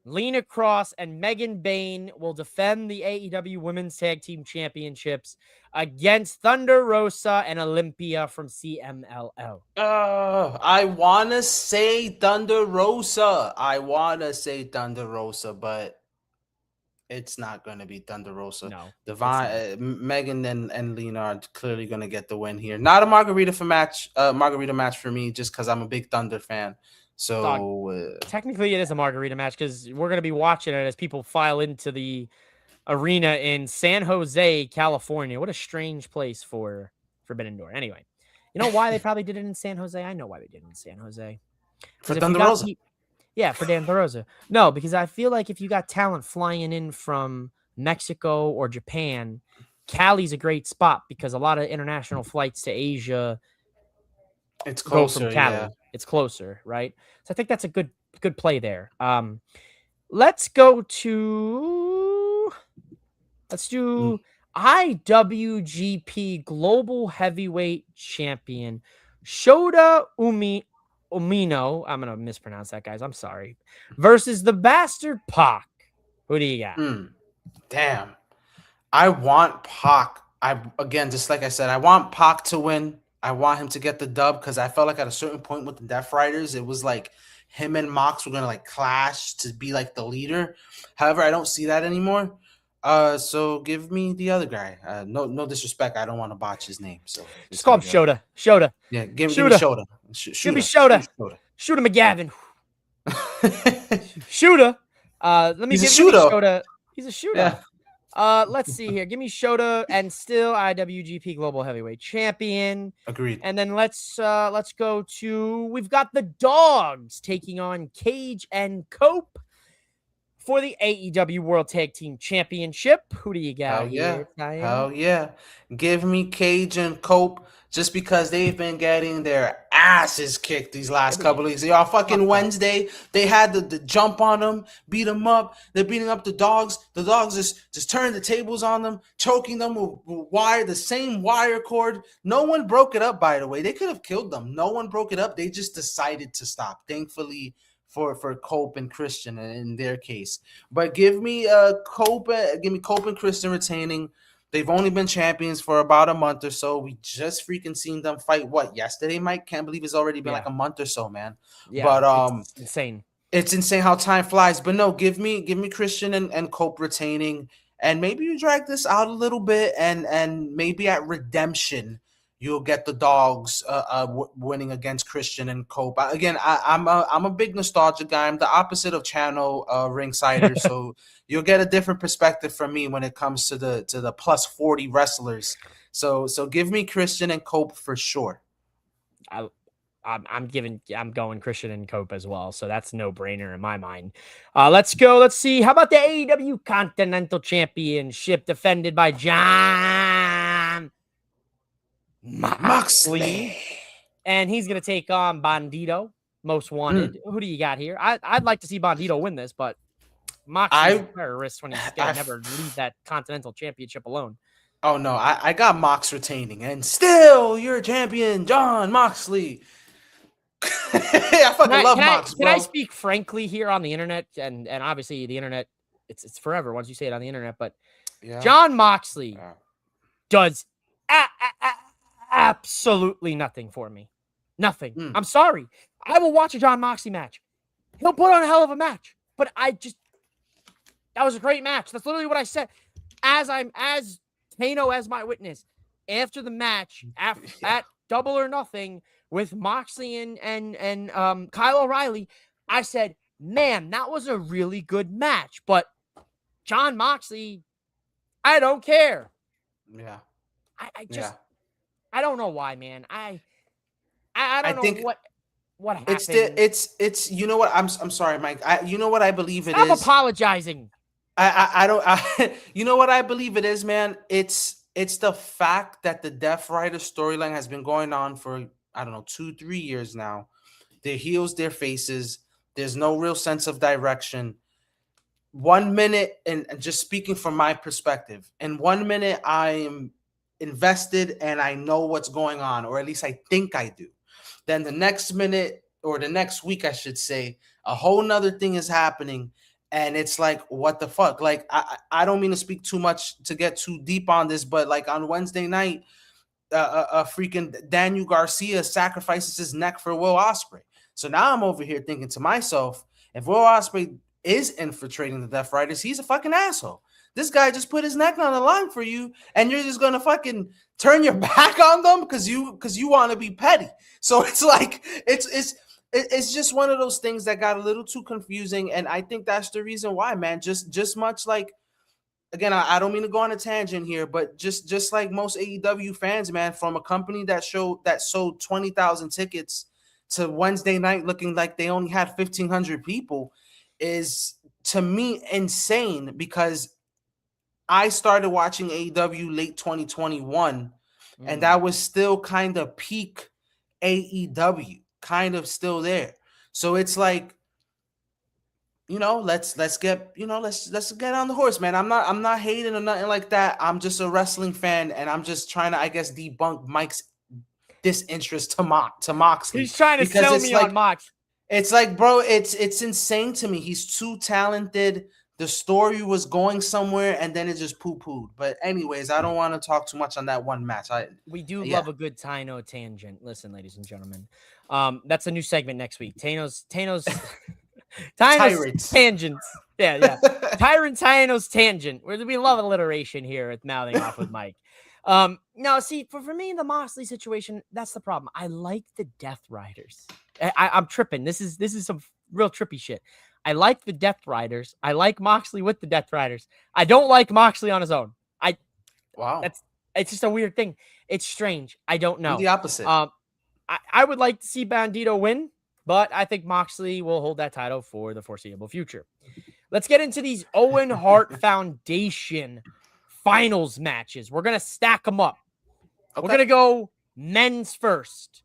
Lena Cross and Megan Bayne will defend the AEW Women's Tag Team Championships against Thunder Rosa and Olympia from CMLL. I want to say Thunder Rosa, but it's not going to be Thunder Rosa. No. Megan and Lena are clearly going to get the win here. Not a margarita match for me, just because I'm a big Thunder fan. So technically it is a margarita match because we're going to be watching it as people file into the arena in San Jose, California. What a strange place for Forbidden Door. Anyway, you know why they probably did it in San Jose? I know why they did it in San Jose. For Thunder Rosa. For Thunder Rosa. No, because I feel like if you got talent flying in from Mexico or Japan, Cali's a great spot because a lot of international flights to Asia it's closer from Cali. Yeah. It's closer, right? So I think that's a good play there. Let's do IWGP Global Heavyweight Champion Shota Umino. I'm gonna mispronounce that, guys. I'm sorry. Versus the Bastard Pac. Who do you got? Damn. I want Pac. Just like I said, I want Pac to win. I want him to get the dub because I felt like at a certain point with the Death Riders, it was like him and Mox were gonna clash to be like the leader. However, I don't see that anymore. So give me the other guy. No disrespect. I don't want to botch his name. So just call him Shota. Shota. Yeah, give me Shota. Give me Shota. Shooter McGavin. Shooter. Let me give you Shota. He's a shooter. Yeah. Let's see here. Give me Shota and still IWGP Global Heavyweight Champion. Agreed. And then let's go to, we've got the Dogs taking on Cage and Cope for the AEW World Tag Team Championship. Who do you got here? Hell yeah. Give me Cage and Cope just because they've been getting their asses kicked these last couple of weeks. Y'all fucking Wednesday, they had the jump on them, beat them up. They're beating up the Dogs. The Dogs just turned the tables on them, choking them with wire, the same wire cord. No one broke it up, by the way. They could have killed them. No one broke it up. They just decided to stop. Thankfully, for Cope and Christian in their case. But give me Cope and Christian retaining. They've only been champions for about a month or so. We just freaking seen them fight yesterday, Mike? Can't believe it's already been like a month or so, man. Yeah, but it's insane. It's insane how time flies. But no, give me Christian and Cope retaining. And maybe you drag this out a little bit and maybe at Redemption you'll get the Dogs winning against Christian and Cope. Again, I'm a big nostalgia guy. I'm the opposite of Channel Ringsider, so you'll get a different perspective from me when it comes to the plus 40 wrestlers. So give me Christian and Cope for sure. I'm going Christian and Cope as well, so that's no brainer in my mind. Let's go. Let's see. How about the AEW Continental Championship defended by John Moxley, and he's gonna take on Bandito, Most Wanted. Who do you got here? I'd like to see Bandito win this, but Moxley's a terrorist when he's gonna never leave that Continental Championship alone. Oh no, I got Mox retaining, and still you're champion, John Moxley. I fucking love Mox, bro. Can I speak frankly here on the internet? And obviously the internet, it's forever once you say it on the internet, but Yeah. John Moxley does absolutely nothing for me. Nothing. I'm sorry. I will watch a John Moxley match. He'll put on a hell of a match. But that was a great match. That's literally what I said. As Tano as my witness, after the match at Double or Nothing with Moxley and Kyle O'Reilly, I said, man, that was a really good match. But John Moxley, I don't care. Yeah. I don't know why, man. I don't know what happened. It's you know what, I'm sorry, Mike. You know what I believe it is. Stop apologizing. I don't you know what I believe it is, man? It's the fact that the Death Rider storyline has been going on for, I don't know, 2-3 years now. Their heels, their faces. There's no real sense of direction. 1 minute, and just speaking from my perspective, in 1 minute I am invested and I know what's going on, or at least I think I do. Then the next minute, or the next week, I should say, a whole nother thing is happening. And it's like, what the fuck? Like, I don't mean to speak too much, to get too deep on this, but like on Wednesday night, freaking Daniel Garcia sacrifices his neck for Will Ospreay. So now I'm over here thinking to myself, if Will Ospreay is infiltrating the Death Riders, he's a fucking asshole. This guy just put his neck on the line for you, and you're just gonna fucking turn your back on them because you want to be petty. So it's like it's just one of those things that got a little too confusing, and I think that's the reason why, man. Just much like, again, I don't mean to go on a tangent here, but just like most AEW fans, man, from a company that sold 20,000 tickets to Wednesday night looking like they only had 1,500 people, is to me insane, because I started watching AEW late 2021, and that was still kind of peak AEW, kind of still there. So it's like, let's get on the horse, man. I'm not hating or nothing like that. I'm just a wrestling fan, and I'm just trying to, I guess, debunk Mike's disinterest to Moxley. He's trying to sell me on Mox. It's like, bro, it's insane to me. He's too talented. The story was going somewhere, and then it just poo-pooed. But anyways, I don't want to talk too much on that one match. We do love a good Tano tangent. Listen, ladies and gentlemen, that's a new segment next week. Tano's tangents. Yeah. Tano's tangent. We love alliteration here at Mouthing Off with Mike. No, see, for me in the Moxley situation, that's the problem. I like the Death Riders. I'm tripping. This is some real trippy shit. I like the Death Riders. I like Moxley with the Death Riders. I don't like Moxley on his own. It's just a weird thing. It's strange. I don't know. I'm the opposite. I would like to see Bandito win, but I think Moxley will hold that title for the foreseeable future. Let's get into these Owen Hart Foundation finals matches. We're going to stack them up. Okay. We're going to go men's first.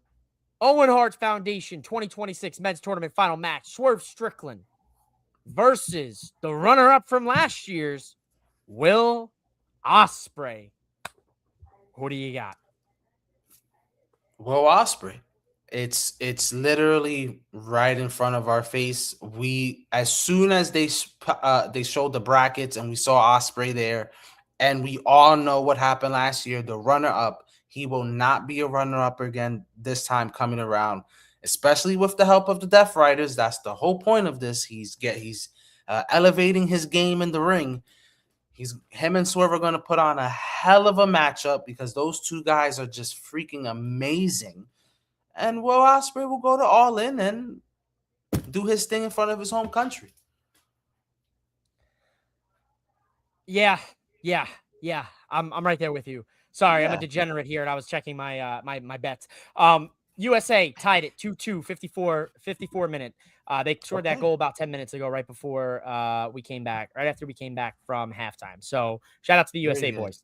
Owen Hart Foundation 2026 men's tournament final match. Swerve Strickland versus the runner-up from last year's Will Ospreay. Who do you got? Will Ospreay. It's literally right in front of our face. As soon as they showed the brackets and we saw Ospreay there, and we all know what happened last year, the runner-up, he will not be a runner-up again this time coming around, especially with the help of the Death Riders. That's the whole point of this. He's elevating his game in the ring. Him and Swerve are going to put on a hell of a matchup, because those two guys are just freaking amazing. And Will Ospreay will go to All In and do his thing in front of his home country. Yeah. I'm right there with you. Sorry, I'm a degenerate here, and I was checking my my bets. USA tied it 2-2, 54 minute. They scored that goal about 10 minutes ago, right before we came back, right after we came back from halftime. So shout out to the USA boys.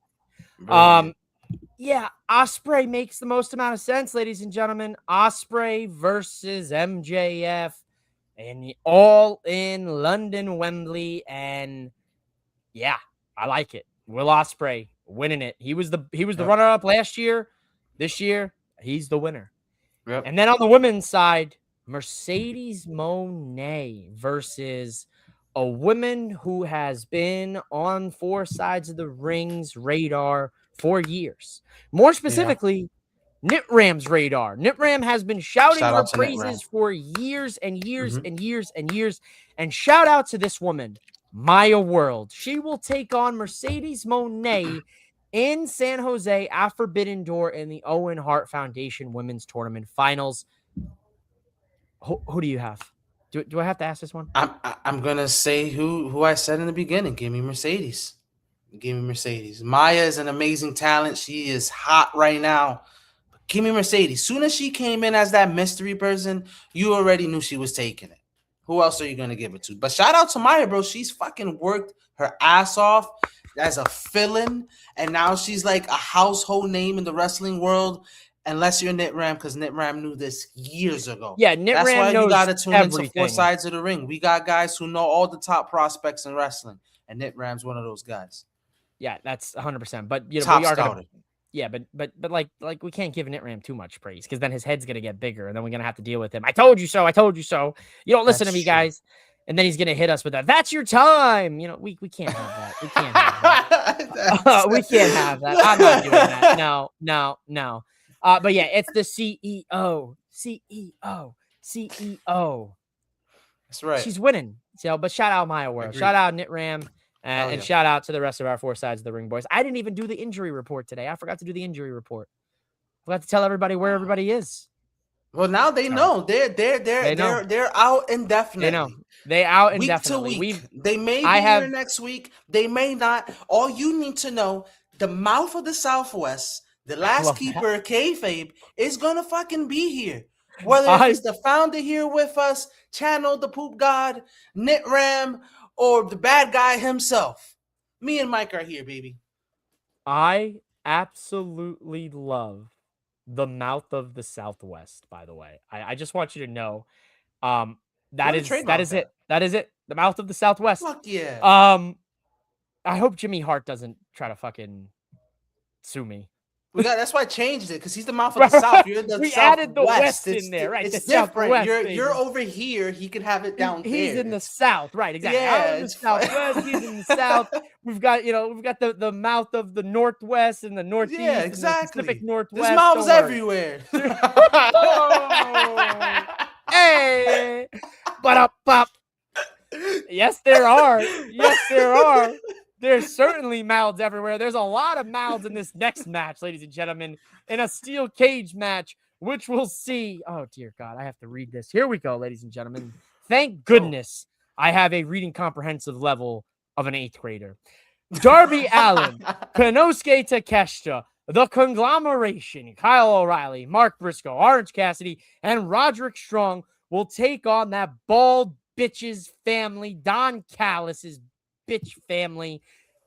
Yeah, Ospreay makes the most amount of sense, ladies and gentlemen. Ospreay versus MJF, and all in London, Wembley, and yeah, I like it. Will Ospreay winning it. He was the runner-up last year. This year, he's the winner. Yep. And then on the women's side, Mercedes Moné versus a woman who has been on Four Sides of the Ring's radar for years. More specifically, Nitram's radar. Nitram has been shouting Shout her out to Nitram. praises for years and years Mhm. and years and years. And shout out to this woman, Maya World. She will take on Mercedes Moné in San Jose at Forbidden Door in the Owen Hart Foundation Women's Tournament Finals. Who do you have? Do I have to ask this one? I'm gonna say who I said in the beginning. Give me Mercedes. Give me Mercedes. Maya is an amazing talent. She is hot right now. Give me Mercedes. Soon as she came in as that mystery person, you already knew she was taking it. Who else are you gonna give it to? But shout out to Maya, bro. She's fucking worked her ass off as a villain, and now she's like a household name in the wrestling world. Unless you're Nitram, because Nitram knew this years ago. Yeah, Nitram That's why knows you gotta tune into everything. Four Sides of the Ring. We got guys who know all the top prospects in wrestling, and Nitram's one of those guys. Yeah, that's 100%. But you know, Top we are scouter. gonna, yeah, but like we can't give Nitram too much praise because then his head's gonna get bigger, and then we're gonna have to deal with him. I told you so. I told you so. You don't listen That's to me, true. guys. And then he's gonna hit us with that. That's your time. You know, we can't have that. We can't have that. We can't have that. I'm not doing that. No. But yeah, it's the CEO. That's right. She's winning. So, but shout out Maya World. Agreed. Shout out Nitram. And yeah. shout out to the rest of our Four Sides of the Ring boys. I didn't even do the injury report today. I forgot to do the injury report. Forgot to tell everybody where everybody is. Well, now they know. They're out indefinitely. They know. They out week indefinitely. to week. They may I be have- here next week. They may not. All you need to know, the mouth of the Southwest, the last love keeper, kayfabe, is gonna fucking be here. Whether it's the founder here with us, Channel, the Poop God, Nitram, or the bad guy himself. Me and Mike are here, baby. I absolutely love the mouth of the Southwest, by the way. I just want you to know. That is it. That is it. The mouth of the Southwest. Fuck yeah. I hope Jimmy Hart doesn't try to fucking sue me. That's why I changed it, because he's the mouth of the South. You're the we Southwest. added the West in there, right? It's the different. Southwest, You're over here. He can have it down He's there. in the South, right? Exactly. Yeah, I'm in the Southwest. He's in the South. We've got the mouth of the Northwest and the Northeast. Yeah, exactly. And the Pacific Northwest. There's mouths everywhere. Hey, but up. Yes, there are. Yes, there are. There's certainly mouths everywhere. There's a lot of mouths in this next match, ladies and gentlemen, in a steel cage match, which we'll see. Oh, dear God, I have to read this. Here we go, ladies and gentlemen. Thank goodness I have a reading comprehensive level of an 8th grader. Darby Allin, Konosuke Takeshita, The Conglomeration, Kyle O'Reilly, Mark Briscoe, Orange Cassidy, and Roderick Strong will take on that bald bitch's family, Don Callis's bitch family,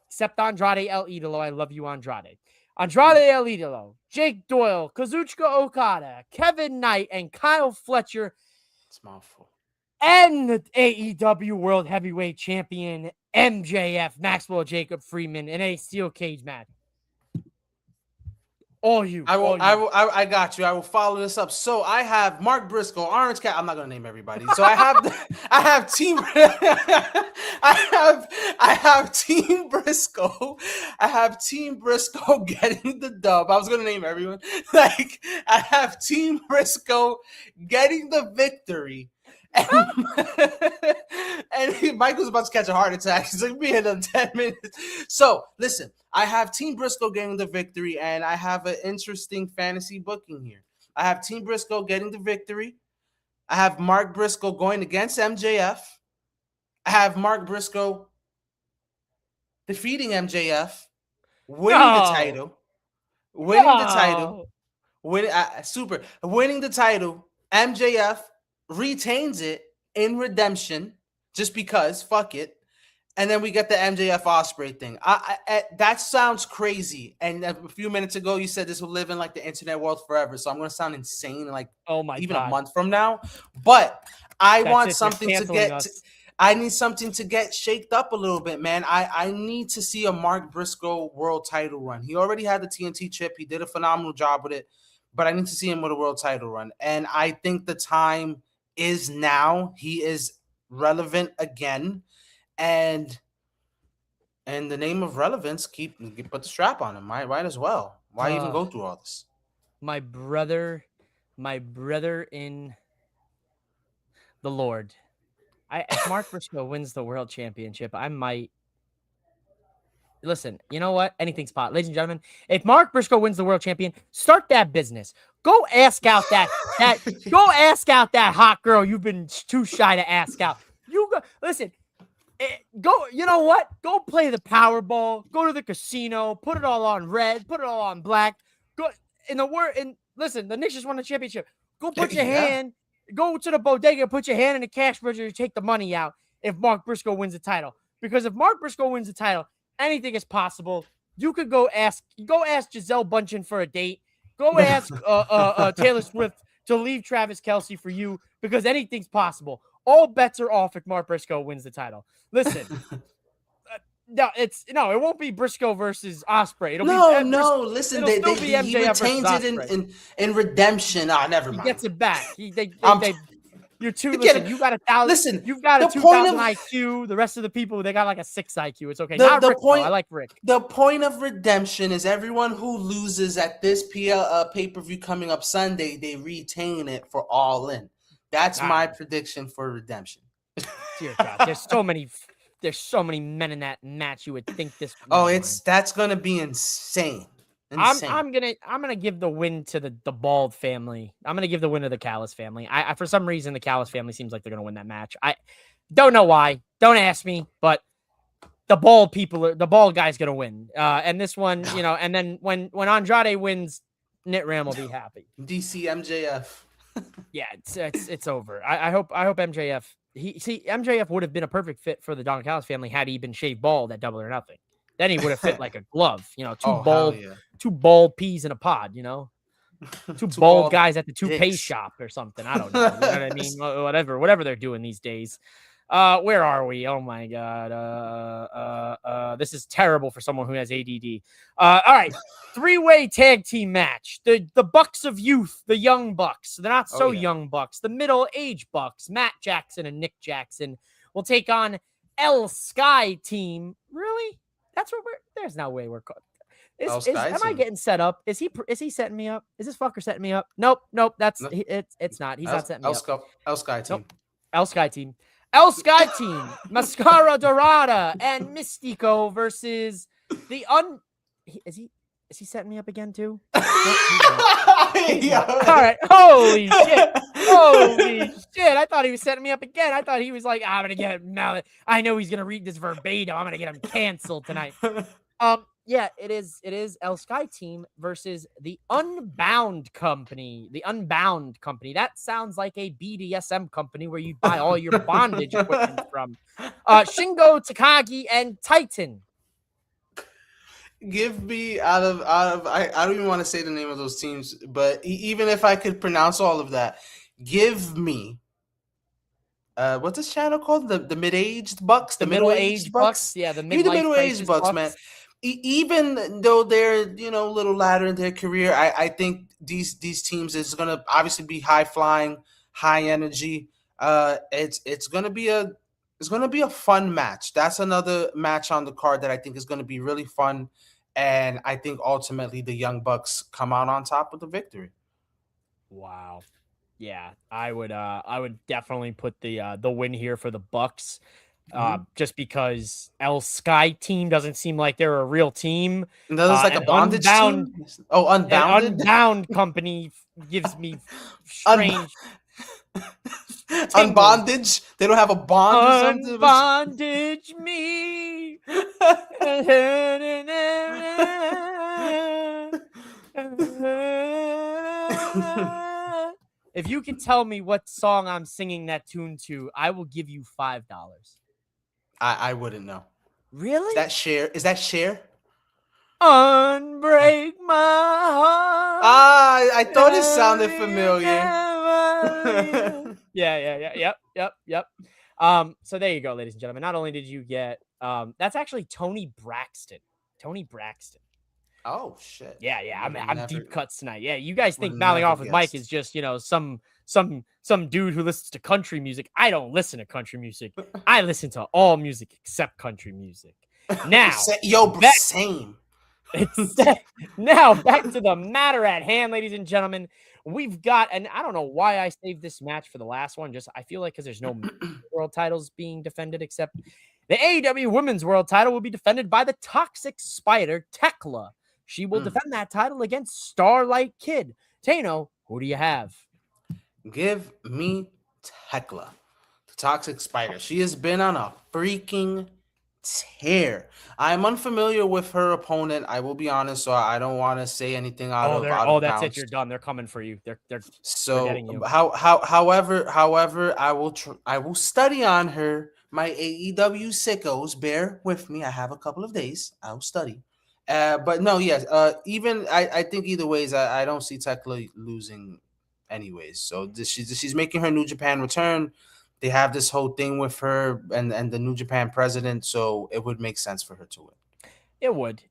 except Andrade El Idolo. I love you, Andrade. Andrade El Idolo, Jake Doyle, Kazuchika Okada, Kevin Knight, and Kyle Fletcher. It's mouthful. And the AEW World Heavyweight Champion MJF, Maxwell Jacob Freeman, in a steel cage match. I got you. I will follow this up. So I have Mark Briscoe, Orange Cat. I'm not gonna name everybody. So I have Team Briscoe. I have Team Briscoe getting the dub. I was gonna name everyone. I have Team Briscoe getting the victory. And Michael's about to catch a heart attack. He's like, be in 10 minutes. So listen, I have Team Briscoe getting the victory, and I have an interesting fantasy booking here. I have Team Briscoe getting the victory. I have Mark Briscoe going against MJF. I have Mark Briscoe defeating MJF, winning the title. Winning the title. MJF retains it in redemption just because, fuck it. And then we get the MJF Ospreay thing. That sounds crazy. And a few minutes ago, you said this will live in like the internet world forever. So I'm going to sound insane like a month from now. But I need something to get shaked up a little bit, man. I need to see a Mark Briscoe world title run. He already had the TNT chip. He did a phenomenal job with it. But I need to see him with a world title run. And I think the time is now. He is relevant again. and in the name of relevance, put the strap on him. Might as well. Why even go through all this? My brother in the Lord. If Mark Briscoe wins the world championship, I might listen. You know what? Anything's possible, ladies and gentlemen. If Mark Briscoe wins the world champion, start that business. Go ask out that hot girl you've been too shy to ask out. You go listen. Go. You know what? Go play the Powerball. Go to the casino. Put it all on red. Put it all on black. Go listen. The Knicks just won the championship. Go put your hand. Go to the bodega, put your hand in the cash register, take the money out if Mark Briscoe wins the title. Because if Mark Briscoe wins the title, anything is possible. You could go ask Giselle Bundchen for a date. Go ask Taylor Swift to leave Travis Kelce for you, because anything's possible. All bets are off if Mark Briscoe wins the title. Listen. It won't be Briscoe versus Ospreay. Listen, he retains it in redemption. Never mind. He gets it back. You're too. You got 1,000. Listen, you've got a 2,000 IQ. The rest of the people, they got like a 6 IQ. It's okay. I like Rick. The point of redemption is everyone who loses at this pay-per-view coming up Sunday, they retain it for All In. That's my prediction for redemption. Dear God, there's so many men in that match. You would think this. That's gonna be insane. I'm gonna give the win to the Bald family. I'm gonna give the win to the Callis family. I for some reason the Callis family seems like they're gonna win that match. I don't know why. Don't ask me. But the Bald guy's gonna win. And this one, and then when Andrade wins, Nitram will be happy. DC MJF. Yeah, it's over. I hope MJF. MJF would have been a perfect fit for the Don Callis family had he been shaved bald at Double or Nothing. Then he would have fit like a glove, two bald peas in a pod, two bald guys at the toothpaste shop or something. I don't know. You know what I mean? Whatever they're doing these days. Where are we? Oh my God. This is terrible for someone who has ADD. All right. 3-way tag team match. The Bucks of Youth, the young Bucks, the not so young Bucks, the middle-aged Bucks, Matt Jackson and Nick Jackson will take on El Sky team. Really? That's what there's no way we're caught. Am I getting set up? Is he setting me up? Is this fucker setting me up? Nope. It's not. He's not setting me up. El Sky team. Nope. El Sky team. El Sky team, Mascara Dorada and Mystico versus the Is he setting me up again too? No, all right. Holy shit. I thought he was setting me up again. I thought he was like, I'm going to get him now. I know he's going to read this verbatim. I'm going to get him canceled tonight. Yeah, it is El Sky team versus the Unbound Company. The Unbound Company. That sounds like a BDSM company where you buy all your bondage equipment from. Shingo Takagi and Titan. Give me out of I don't even want to say the name of those teams, but even if I could pronounce all of that, give me what's this channel called? The mid-aged Bucks? The middle-aged Bucks? Yeah, the middle-aged Bucks, man. Even though they're, a little later in their career, I think these teams is gonna obviously be high flying, high energy. It's gonna be a fun match. That's another match on the card that I think is gonna be really fun, and I think ultimately the Young Bucks come out on top with the victory. Wow. Yeah, I would definitely put the win here for the Bucks. Just because El Sky team doesn't seem like they're a real team. And that is like a bondage team? Oh, Unbounded? Unbound Company gives me strange... Unbondage? They don't have a bond or something? Unbondage me. If you can tell me what song I'm singing that tune to, I will give you $5. I wouldn't know. Really? Is that Cher? Unbreak my heart. I thought it sounded familiar. Yep. So there you go, ladies and gentlemen. Not only did you get that's actually Tony Braxton. Oh shit. Yeah, I'm Never deep cuts tonight. Yeah, you guys think would mouthing never off with Mike guessed. is just, some dude who listens to country music. I don't listen to country music. I listen to all music except country music. Now, back, Same. it's now back to the matter at hand, ladies and gentlemen. We've got, and I don't know why I saved this match for the last one. Just I feel like because there's no world titles being defended, except the AEW Women's World Title will be defended by the Toxic Spider Tekla. She will defend that title against Starlight Kid. Tano, who do you have? Give me Tekla, the Toxic Spider. She has been on a freaking tear. I'm unfamiliar with her opponent. I will be honest, so I don't want to say anything out of That's bounds. it. You're done. They're coming for you. They're So forgetting you. however, I will study on her. My AEW sickos, bear with me. I have a couple of days. I'll study. But no, yes. Even I think either ways, I don't see Tekla losing, anyways. So she's making her New Japan return. They have this whole thing with her and the New Japan president, so it would make sense for her to win. It would.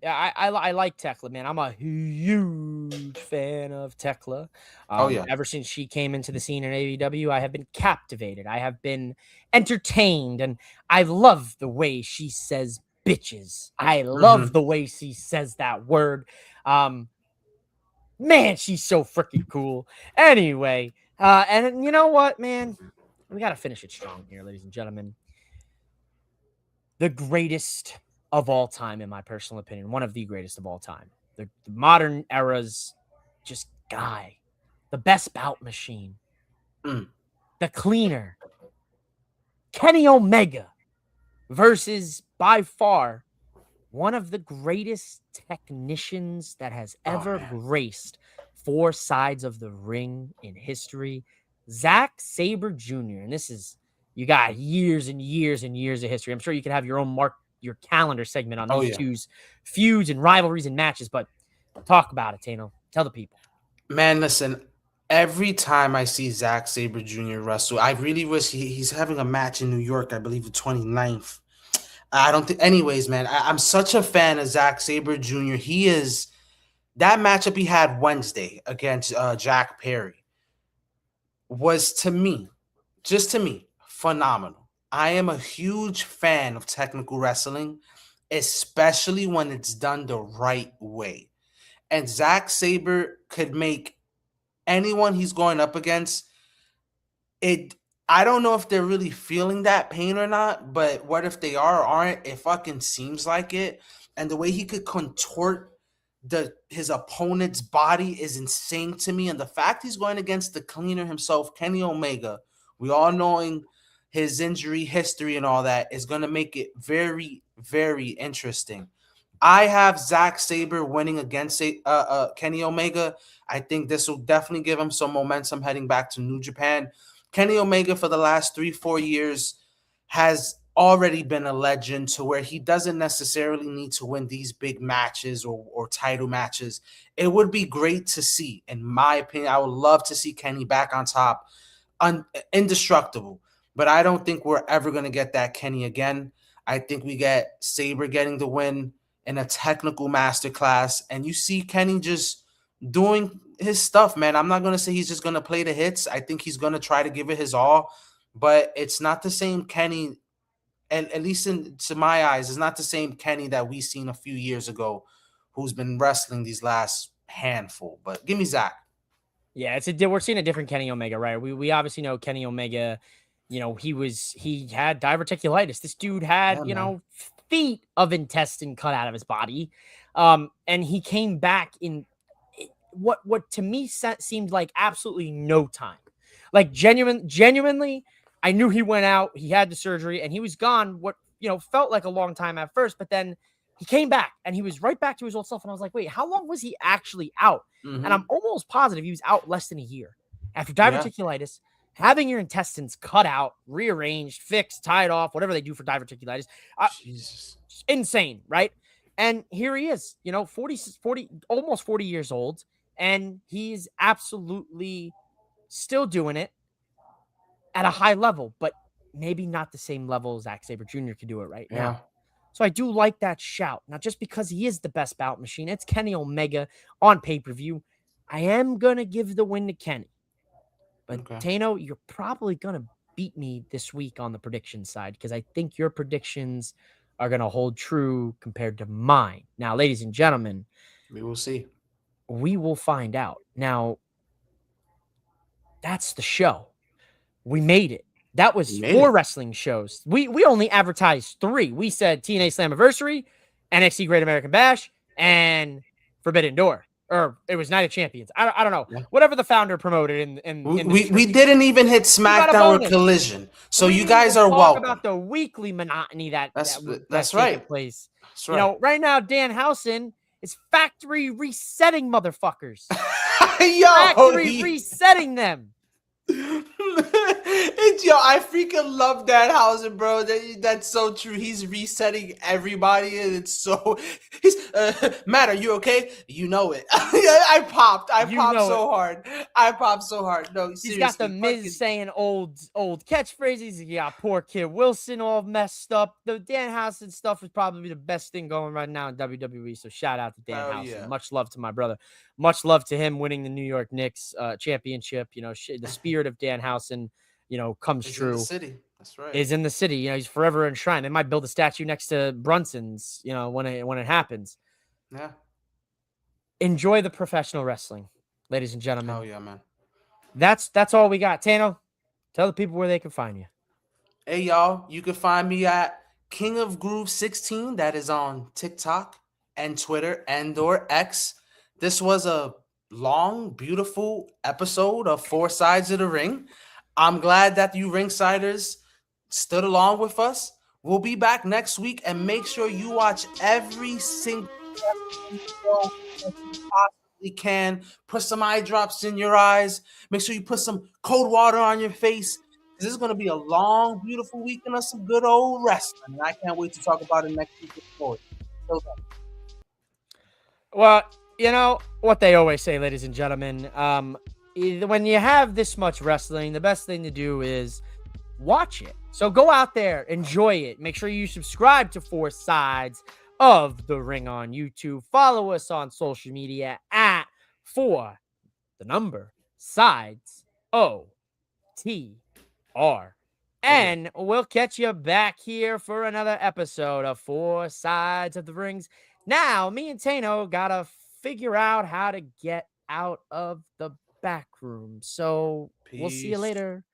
I like Tekla, man. I'm a huge fan of Tekla. Ever since she came into the scene in AEW, I have been captivated. I have been entertained, and I love the way she says bitches. I love the way she says that word. Man, she's so freaking cool. Anyway, and you know what, man? We got to finish it strong here, ladies and gentlemen. The greatest of all time, in my personal opinion, one of the greatest of all time. The modern era's just guy. The best bout machine. The cleaner. Kenny Omega versus, by far, one of the greatest technicians that has ever graced four sides of the ring in history, Zack Sabre Jr. And this is, you got years and years and years of history. I'm sure you could have your own your calendar segment on these two's feuds and rivalries and matches, but talk about it, Tano. Tell the people. Man, listen, every time I see Zack Sabre Jr. wrestle, I really wish he's having a match in New York, I believe the 29th. I don't think, anyways, man, I'm such a fan of Zack Sabre Jr. He is, that matchup he had Wednesday against Jack Perry was, to me, just to me, phenomenal. I am a huge fan of technical wrestling, especially when it's done the right way. And Zack Sabre could make anyone he's going up against it. I don't know if they're really feeling that pain or not, but what if they are or aren't? It fucking seems like it. And the way he could contort his opponent's body is insane to me. And the fact he's going against the cleaner himself, Kenny Omega, we all knowing his injury history and all that, is going to make it very, very interesting. I have Zack Sabre winning against Kenny Omega. I think this will definitely give him some momentum heading back to New Japan. Kenny Omega for the last 3-4 years has already been a legend to where he doesn't necessarily need to win these big matches or title matches. It would be great to see, in my opinion. I would love to see Kenny back on top, indestructible. But I don't think we're ever going to get that Kenny again. I think we get Sabre getting the win in a technical masterclass, and you see Kenny just doing his stuff, man. I'm not going to say he's just going to play the hits. I think he's going to try to give it his all, but it's not the same Kenny, and at least to my eyes, it's not the same Kenny that we seen a few years ago who's been wrestling these last handful. But give me Zach. Yeah, we're seeing a different Kenny Omega, right? We obviously know Kenny Omega, he had diverticulitis. This dude had, feet of intestine cut out of his body. And he came back in what to me seemed like absolutely no time. Like genuinely, I knew he went out, he had the surgery, and he was gone what, felt like a long time at first, but then he came back and he was right back to his old self. And I was like, wait, how long was he actually out? And I'm almost positive he was out less than a year after diverticulitis. Having your intestines cut out, rearranged, fixed, tied off, whatever they do for diverticulitis. Jesus. Insane, right? And here he is, 40, almost 40 years old, and he's absolutely still doing it at a high level, but maybe not the same level Zack Sabre Jr. could do it right now. So I do like that shout. Now, just because he is the best bout machine, it's Kenny Omega on pay-per-view. I am going to give the win to Kenny. But Okay. Tano, you're probably going to beat me this week on the prediction side because I think your predictions are going to hold true compared to mine. Now, ladies and gentlemen, We will see. we will find out. Now, that's the show. We made it. That was We made 4 it. wrestling shows. We only advertised 3. We said TNA Slammiversary, NXT Great American Bash, and Forbidden Door. Or it was Night of Champions. I don't know. Yeah. Whatever the founder promoted in the We description. didn't even hit got a SmackDown or bonus. Collision, so We you didn't guys even are talk welcome. about the weekly monotony that's right. taking place. That's You right. know, right now Danhausen is factory resetting motherfuckers. Yo, Factory resetting them. Yo, I freaking love Danhausen, bro. That's so true. He's resetting everybody, and it's so. He's Matt, are you okay? You know it. I popped so hard. I popped so hard. No, seriously. He's got the Miz saying old catchphrases. He got poor Kid Wilson all messed up. The Danhausen stuff is probably the best thing going right now in WWE. So shout out to Danhausen. yeah. Much love to my brother. Much love to him winning the New York Knicks championship. You know, the spirit of Danhausen, you know, comes He's true. in the city. That's right. Is in the city. You know, he's forever enshrined. They might build a statue next to Brunson's. You know, when it happens. Yeah. Enjoy the professional wrestling, ladies and gentlemen. Oh yeah, man. That's all we got. Tano, tell the people where they can find you. Hey y'all, you can find me at King of Groove 16. That is on TikTok and Twitter and/or X. This was a long, beautiful episode of 4 Sides of the Ring. I'm glad that you Ringsiders stood along with us. We'll be back next week, and make sure you watch every single show that you possibly can. Put some eye drops in your eyes. Make sure you put some cold water on your face. This is going to be a long, beautiful weekend of some good old wrestling. And I can't wait to talk about it next week. Till then. Well, you know what they always say, ladies and gentlemen. When you have this much wrestling, the best thing to do is watch it. So go out there, enjoy it. Make sure you subscribe to 4 Sides of the Ring on YouTube. Follow us on social media at 4 Sides OTR. And we'll catch you back here for another episode of 4 Sides of the Rings. Now, me and Tano gotta figure out how to get out of the back room. So we'll see you Peace. later.